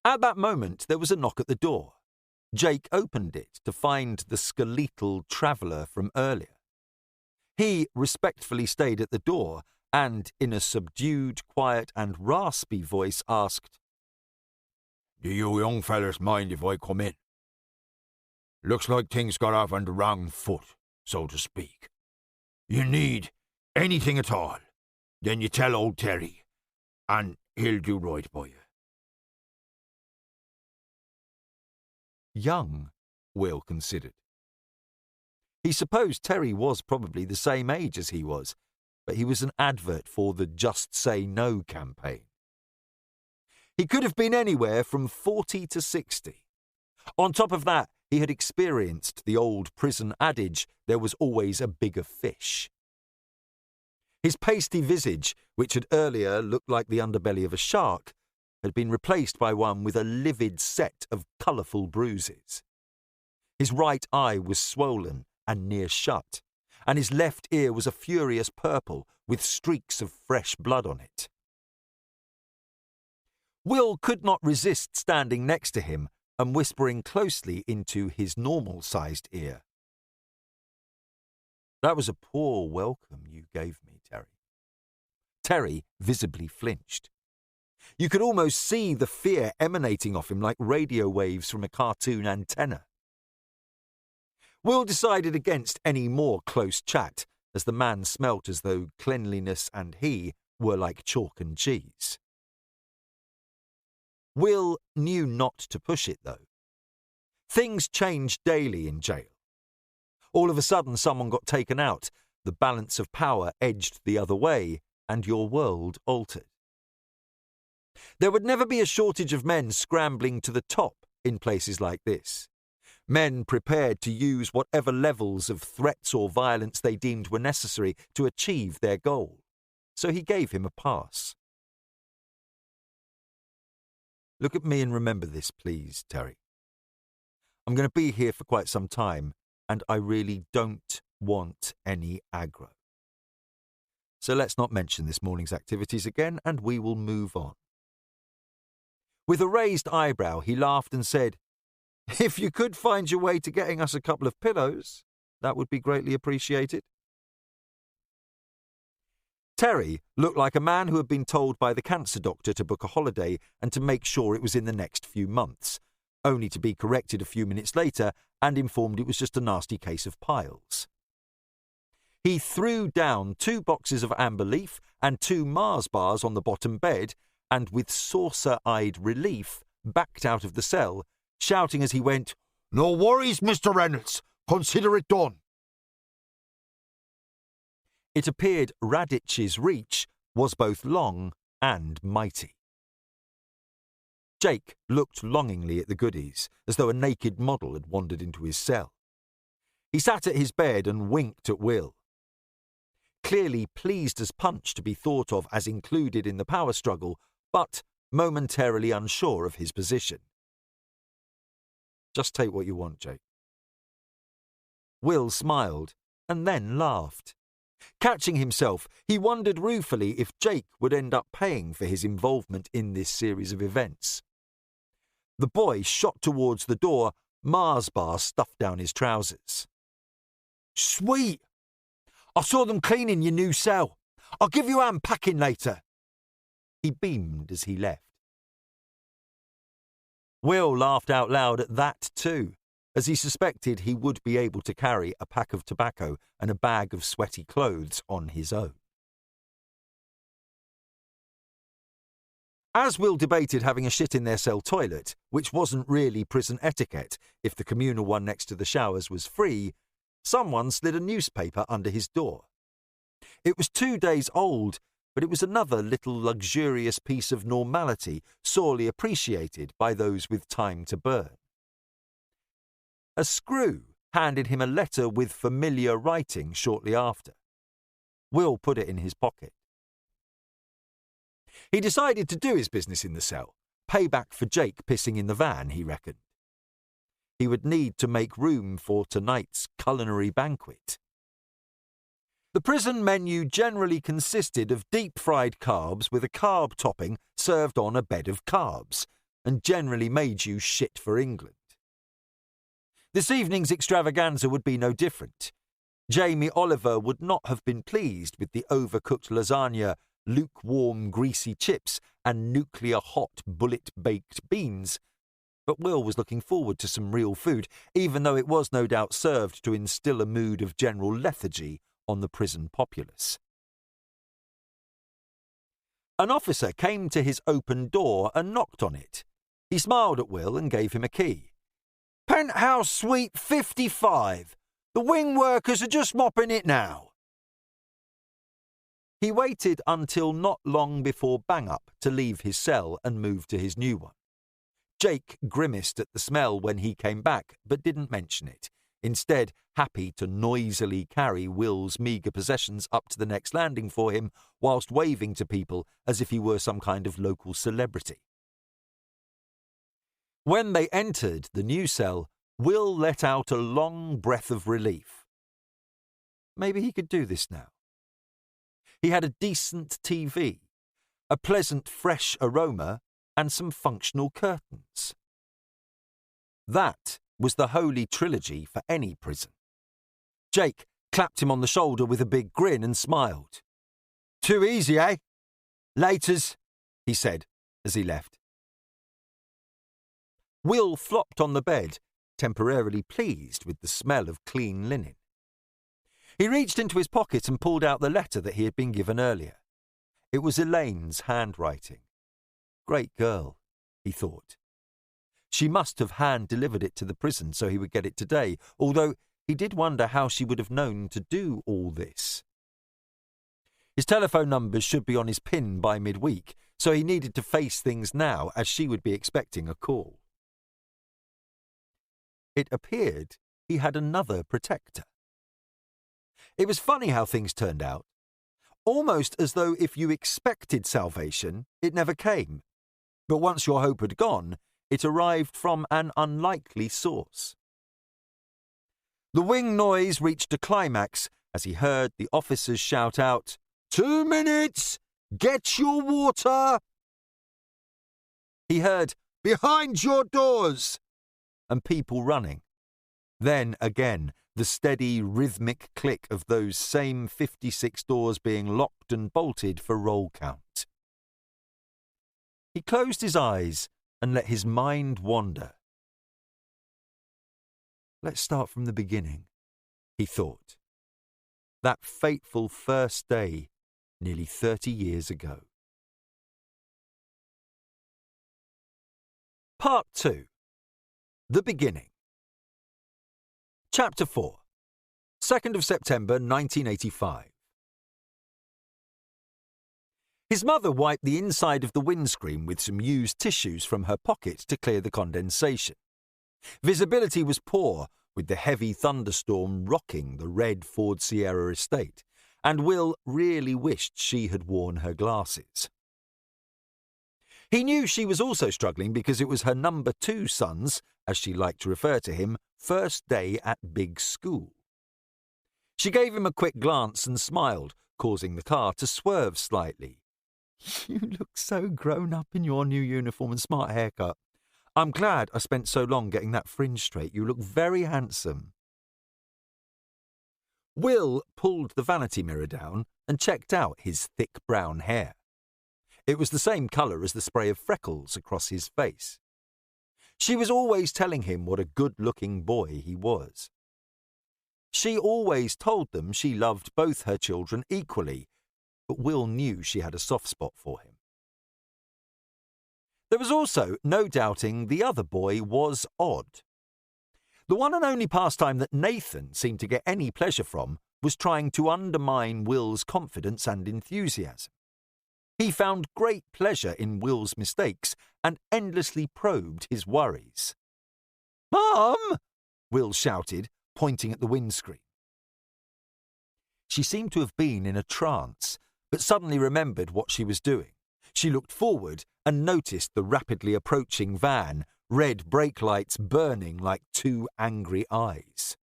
At that moment, there was a knock at the door. Jake opened it to find the skeletal traveller from earlier. He respectfully stayed at the door and, in a subdued, quiet and raspy voice, asked, "Do you young fellas mind if I come in? Looks like things got off on the wrong foot, so to speak. You need anything at all, then you tell old Terry, and he'll do right by you." Young, Will considered. He supposed Terry was probably the same age as he was, but he was an advert for the Just Say No campaign. He could have been anywhere from 40 to 60. On top of that, he had experienced the old prison adage, there was always a bigger fish. His pasty visage, which had earlier looked like the underbelly of a shark, had been replaced by one with a livid set of colourful bruises. His right eye was swollen and near shut, and his left ear was a furious purple with streaks of fresh blood on it. Will could not resist standing next to him and whispering closely into his normal-sized ear. "That was a poor welcome you gave me, Terry." Terry visibly flinched. You could almost see the fear emanating off him like radio waves from a cartoon antenna. Will decided against any more close chat, as the man smelt as though cleanliness and he were like chalk and cheese. Will knew not to push it, though. Things changed daily in jail. All of a sudden, someone got taken out, the balance of power edged the other way, and your world altered. There would never be a shortage of men scrambling to the top in places like this. Men prepared to use whatever levels of threats or violence they deemed were necessary to achieve their goal. So he gave him a pass. "Look at me and remember this, please, Terry. I'm going to be here for quite some time, and I really don't want any aggro. So let's not mention this morning's activities again, and we will move on." With a raised eyebrow, he laughed and said, "If you could find your way to getting us a couple of pillows, that would be greatly appreciated." Terry looked like a man who had been told by the cancer doctor to book a holiday and to make sure it was in the next few months, only to be corrected a few minutes later and informed it was just a nasty case of piles. He threw down 2 boxes of amber leaf and 2 Mars bars on the bottom bed and, with saucer-eyed relief, backed out of the cell, shouting as he went, "No worries, Mr. Reynolds. Consider it done." It appeared Radich's reach was both long and mighty. Jake looked longingly at the goodies, as though a naked model had wandered into his cell. He sat at his bed and winked at Will. Clearly pleased as punch to be thought of as included in the power struggle, but momentarily unsure of his position. "Just take what you want, Jake." Will smiled and then laughed. Catching himself, he wondered ruefully if Jake would end up paying for his involvement in this series of events. The boy shot towards the door, Mars bar stuffed down his trousers. "Sweet! I saw them cleaning your new cell. I'll give you a hand packing later." He beamed as he left. Will laughed out loud at that too, as he suspected he would be able to carry a pack of tobacco and a bag of sweaty clothes on his own. As Will debated having a shit in their cell toilet, which wasn't really prison etiquette if the communal one next to the showers was free, someone slid a newspaper under his door. It was 2 days old, but it was another little luxurious piece of normality sorely appreciated by those with time to burn. A screw handed him a letter with familiar writing shortly after. Will put it in his pocket. He decided to do his business in the cell, payback for Jake pissing in the van, he reckoned. He would need to make room for tonight's culinary banquet. The prison menu generally consisted of deep-fried carbs with a carb topping served on a bed of carbs, and generally made you shit for England. This evening's extravaganza would be no different. Jamie Oliver would not have been pleased with the overcooked lasagna, lukewarm greasy chips, and nuclear-hot bullet-baked beans, but Will was looking forward to some real food, even though it was no doubt served to instill a mood of general lethargy on the prison populace. An officer came to his open door and knocked on it. He smiled at Will and gave him a key. "Penthouse Suite 55. The wing workers are just mopping it now." He waited until not long before bang-up to leave his cell and move to his new one. Jake grimaced at the smell when he came back, but didn't mention it, instead happy to noisily carry Will's meagre possessions up to the next landing for him, whilst waving to people as if he were some kind of local celebrity. When they entered the new cell, Will let out a long breath of relief. Maybe he could do this now. He had a decent TV, a pleasant fresh aroma, and some functional curtains. That was the holy trilogy for any prison. Jake clapped him on the shoulder with a big grin and smiled. "Too easy, eh? Laters," he said as he left. Will flopped on the bed, temporarily pleased with the smell of clean linen. He reached into his pocket and pulled out the letter that he had been given earlier. It was Elaine's handwriting. Great girl, he thought. She must have hand-delivered it to the prison so he would get it today, although he did wonder how she would have known to do all this. His telephone numbers should be on his PIN by midweek, so he needed to face things now as she would be expecting a call. It appeared he had another protector. It was funny how things turned out. Almost as though if you expected salvation, it never came. But once your hope had gone, it arrived from an unlikely source. The wing noise reached a climax as he heard the officers shout out, 2 minutes! Get your water! He heard, "Behind your doors!" and people running. Then again, the steady, rhythmic click of those same 56 doors being locked and bolted for roll count. He closed his eyes and let his mind wander. Let's start from the beginning, he thought. That fateful first day, nearly 30 years ago. Part 2. The Beginning. Chapter 4. 2nd of September 1985. His mother wiped the inside of the windscreen with some used tissues from her pocket to clear the condensation. Visibility was poor, with the heavy thunderstorm rocking the red Ford Sierra estate, and Will really wished she had worn her glasses. He knew she was also struggling because it was her number 2 son's, as she liked to refer to him, first day at big school. She gave him a quick glance and smiled, causing the car to swerve slightly. "You look so grown up in your new uniform and smart haircut. I'm glad I spent so long getting that fringe straight. You look very handsome." Will pulled the vanity mirror down and checked out his thick brown hair. It was the same colour as the spray of freckles across his face. She was always telling him what a good-looking boy he was. She always told them she loved both her children equally, but Will knew she had a soft spot for him. There was also no doubting the other boy was odd. The one and only pastime that Nathan seemed to get any pleasure from was trying to undermine Will's confidence and enthusiasm. He found great pleasure in Will's mistakes and endlessly probed his worries. "Mum!" Will shouted, pointing at the windscreen. She seemed to have been in a trance, but suddenly remembered what she was doing. She looked forward and noticed the rapidly approaching van, red brake lights burning like 2 angry eyes.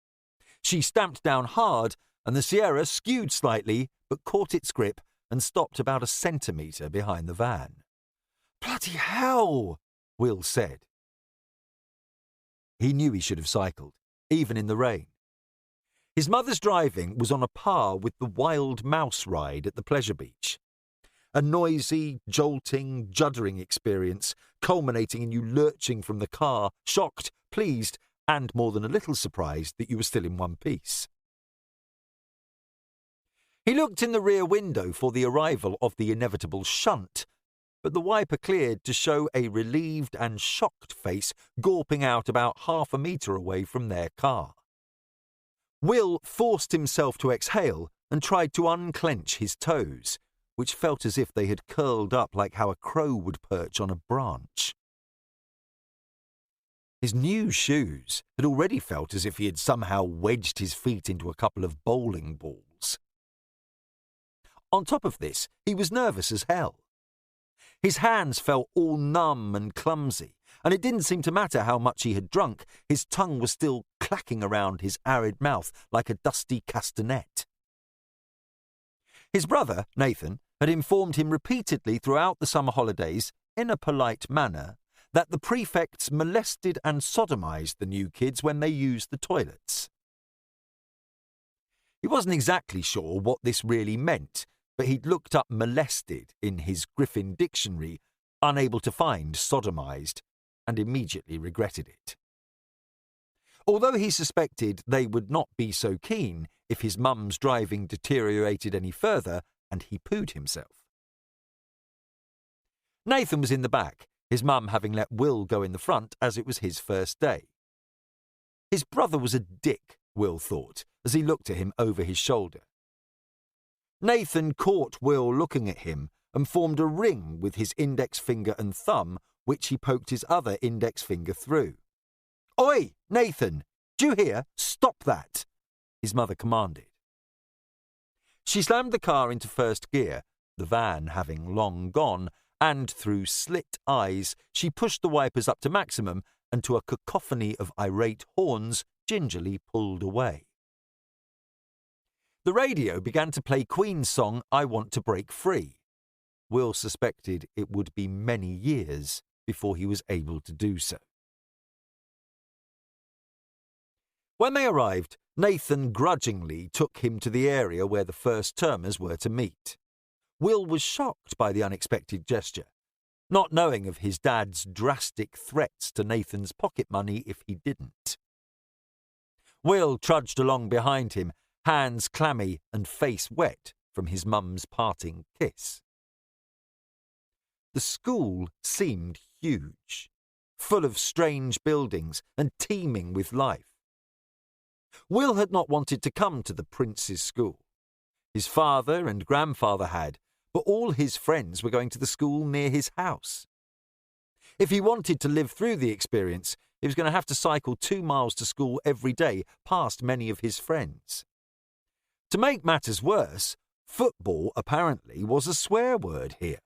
She stamped down hard and the Sierra skewed slightly but caught its grip and stopped about a centimetre behind the van. "Bloody hell!" Will said. He knew he should have cycled, even in the rain. His mother's driving was on a par with the wild mouse ride at the pleasure beach. A noisy, jolting, juddering experience, culminating in you lurching from the car, shocked, pleased, and more than a little surprised that you were still in one piece. He looked in the rear window for the arrival of the inevitable shunt, but the wiper cleared to show a relieved and shocked face gawping out about half a metre away from their car. Will forced himself to exhale and tried to unclench his toes, which felt as if they had curled up like how a crow would perch on a branch. His new shoes had already felt as if he had somehow wedged his feet into a couple of bowling balls. On top of this, he was nervous as hell. His hands felt all numb and clumsy, and it didn't seem to matter how much he had drunk, his tongue was still clacking around his arid mouth like a dusty castanet. His brother, Nathan, had informed him repeatedly throughout the summer holidays, in a polite manner, that the prefects molested and sodomized the new kids when they used the toilets. He wasn't exactly sure what this really meant, but he'd looked up molested in his Griffin dictionary, unable to find sodomized, and immediately regretted it. Although he suspected they would not be so keen if his mum's driving deteriorated any further and he pooed himself. Nathan was in the back, his mum having let Will go in the front as it was his first day. His brother was a dick, Will thought, as he looked at him over his shoulder. Nathan caught Will looking at him and formed a ring with his index finger and thumb, which he poked his other index finger through. "Oi, Nathan, do you hear? Stop that!" his mother commanded. She slammed the car into first gear, the van having long gone, and through slit eyes she pushed the wipers up to maximum and to a cacophony of irate horns gingerly pulled away. The radio began to play Queen's song "I Want to Break Free." Will suspected it would be many years before he was able to do so. When they arrived, Nathan grudgingly took him to the area where the first termers were to meet. Will was shocked by the unexpected gesture, not knowing of his dad's drastic threats to Nathan's pocket money if he didn't. Will trudged along behind him, hands clammy and face wet from his mum's parting kiss. The school seemed huge, full of strange buildings and teeming with life. Will had not wanted to come to the Prince's school. His father and grandfather had, but all his friends were going to the school near his house. If he wanted to live through the experience, he was going to have to cycle 2 miles to school every day past many of his friends. To make matters worse, football apparently was a swear word here.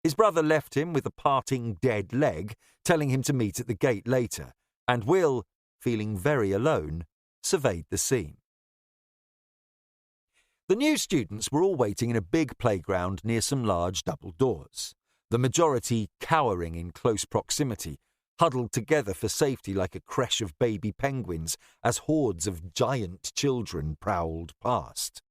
His brother left him with a parting dead leg, telling him to meet at the gate later, and Will, feeling very alone, surveyed the scene. The new students were all waiting in a big playground near some large double doors, the majority cowering in close proximity, huddled together for safety like a creche of baby penguins as hordes of giant children prowled past.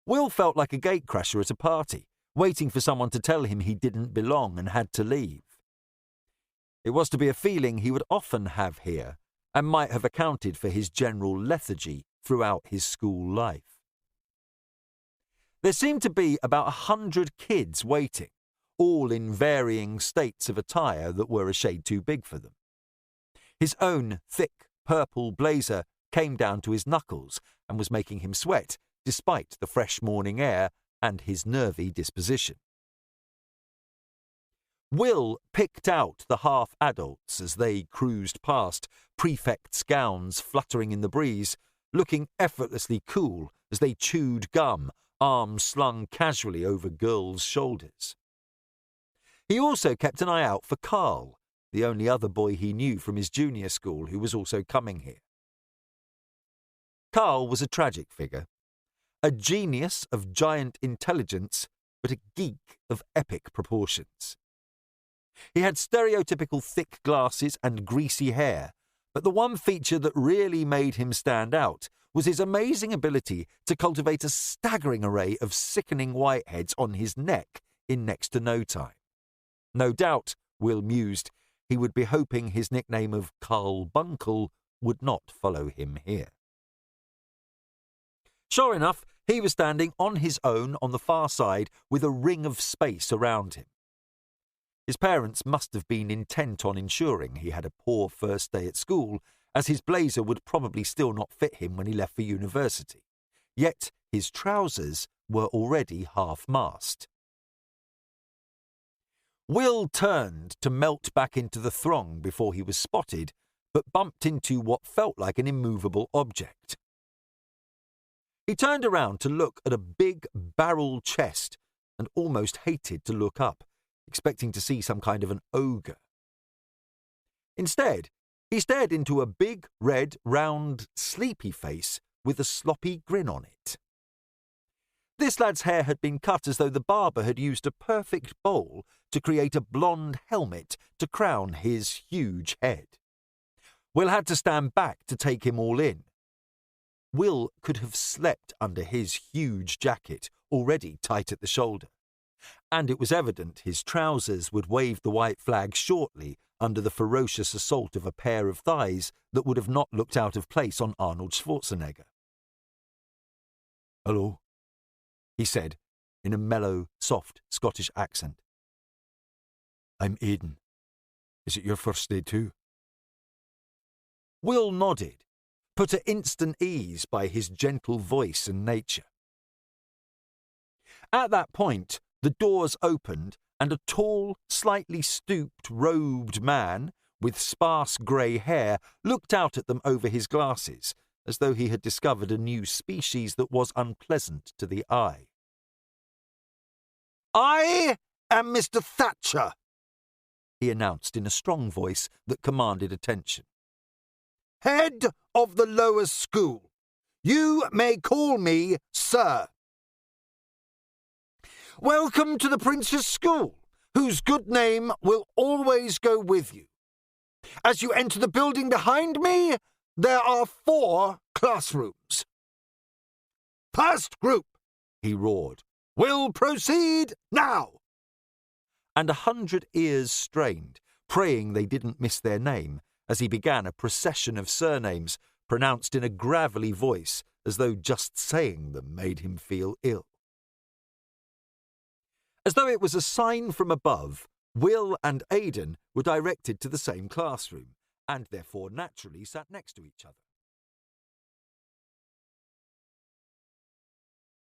Will felt like a gatecrasher at a party, waiting for someone to tell him he didn't belong and had to leave. It was to be a feeling he would often have here and might have accounted for his general lethargy throughout his school life. There seemed to be about 100 kids waiting, all in varying states of attire that were a shade too big for them. His own thick purple blazer came down to his knuckles and was making him sweat, despite the fresh morning air and his nervy disposition. Will picked out the half-adults as they cruised past, prefects' gowns fluttering in the breeze, looking effortlessly cool as they chewed gum, arms slung casually over girls' shoulders. He also kept an eye out for Carl, the only other boy he knew from his junior school who was also coming here. Carl was a tragic figure, a genius of giant intelligence, but a geek of epic proportions. He had stereotypical thick glasses and greasy hair, but the one feature that really made him stand out was his amazing ability to cultivate a staggering array of sickening whiteheads on his neck in next to no time. No doubt, Will mused, he would be hoping his nickname of Carl Bunkle would not follow him here. Sure enough, he was standing on his own on the far side with a ring of space around him. His parents must have been intent on ensuring he had a poor first day at school, as his blazer would probably still not fit him when he left for university. Yet his trousers were already half-mast. Will turned to melt back into the throng before he was spotted, but bumped into what felt like an immovable object. He turned around to look at a big barrel chest and almost hated to look up, expecting to see some kind of an ogre. Instead, he stared into a big, red, round, sleepy face with a sloppy grin on it. This lad's hair had been cut as though the barber had used a perfect bowl to create a blonde helmet to crown his huge head. Will had to stand back to take him all in. Will could have slept under his huge jacket, already tight at the shoulder, and it was evident his trousers would wave the white flag shortly under the ferocious assault of a pair of thighs that would have not looked out of place on Arnold Schwarzenegger. "Hello," he said, in a mellow, soft Scottish accent. "I'm Aiden. Is it your first day too?" Will nodded, put at instant ease by his gentle voice and nature. At that point, the doors opened and a tall, slightly stooped, robed man with sparse grey hair looked out at them over his glasses, as though he had discovered a new species that was unpleasant to the eye. "I am Mr. Thatcher," he announced in a strong voice that commanded attention. "Head of the lower school. You may call me Sir. Welcome to the Prince's School, whose good name will always go with you. As you enter the building behind me, there are 4 classrooms. First group," he roared, "will proceed now." And 100 ears strained, praying they didn't miss their name, as he began a procession of surnames pronounced in a gravelly voice, as though just saying them made him feel ill. As though it was a sign from above, Will and Aiden were directed to the same classroom, and therefore naturally sat next to each other.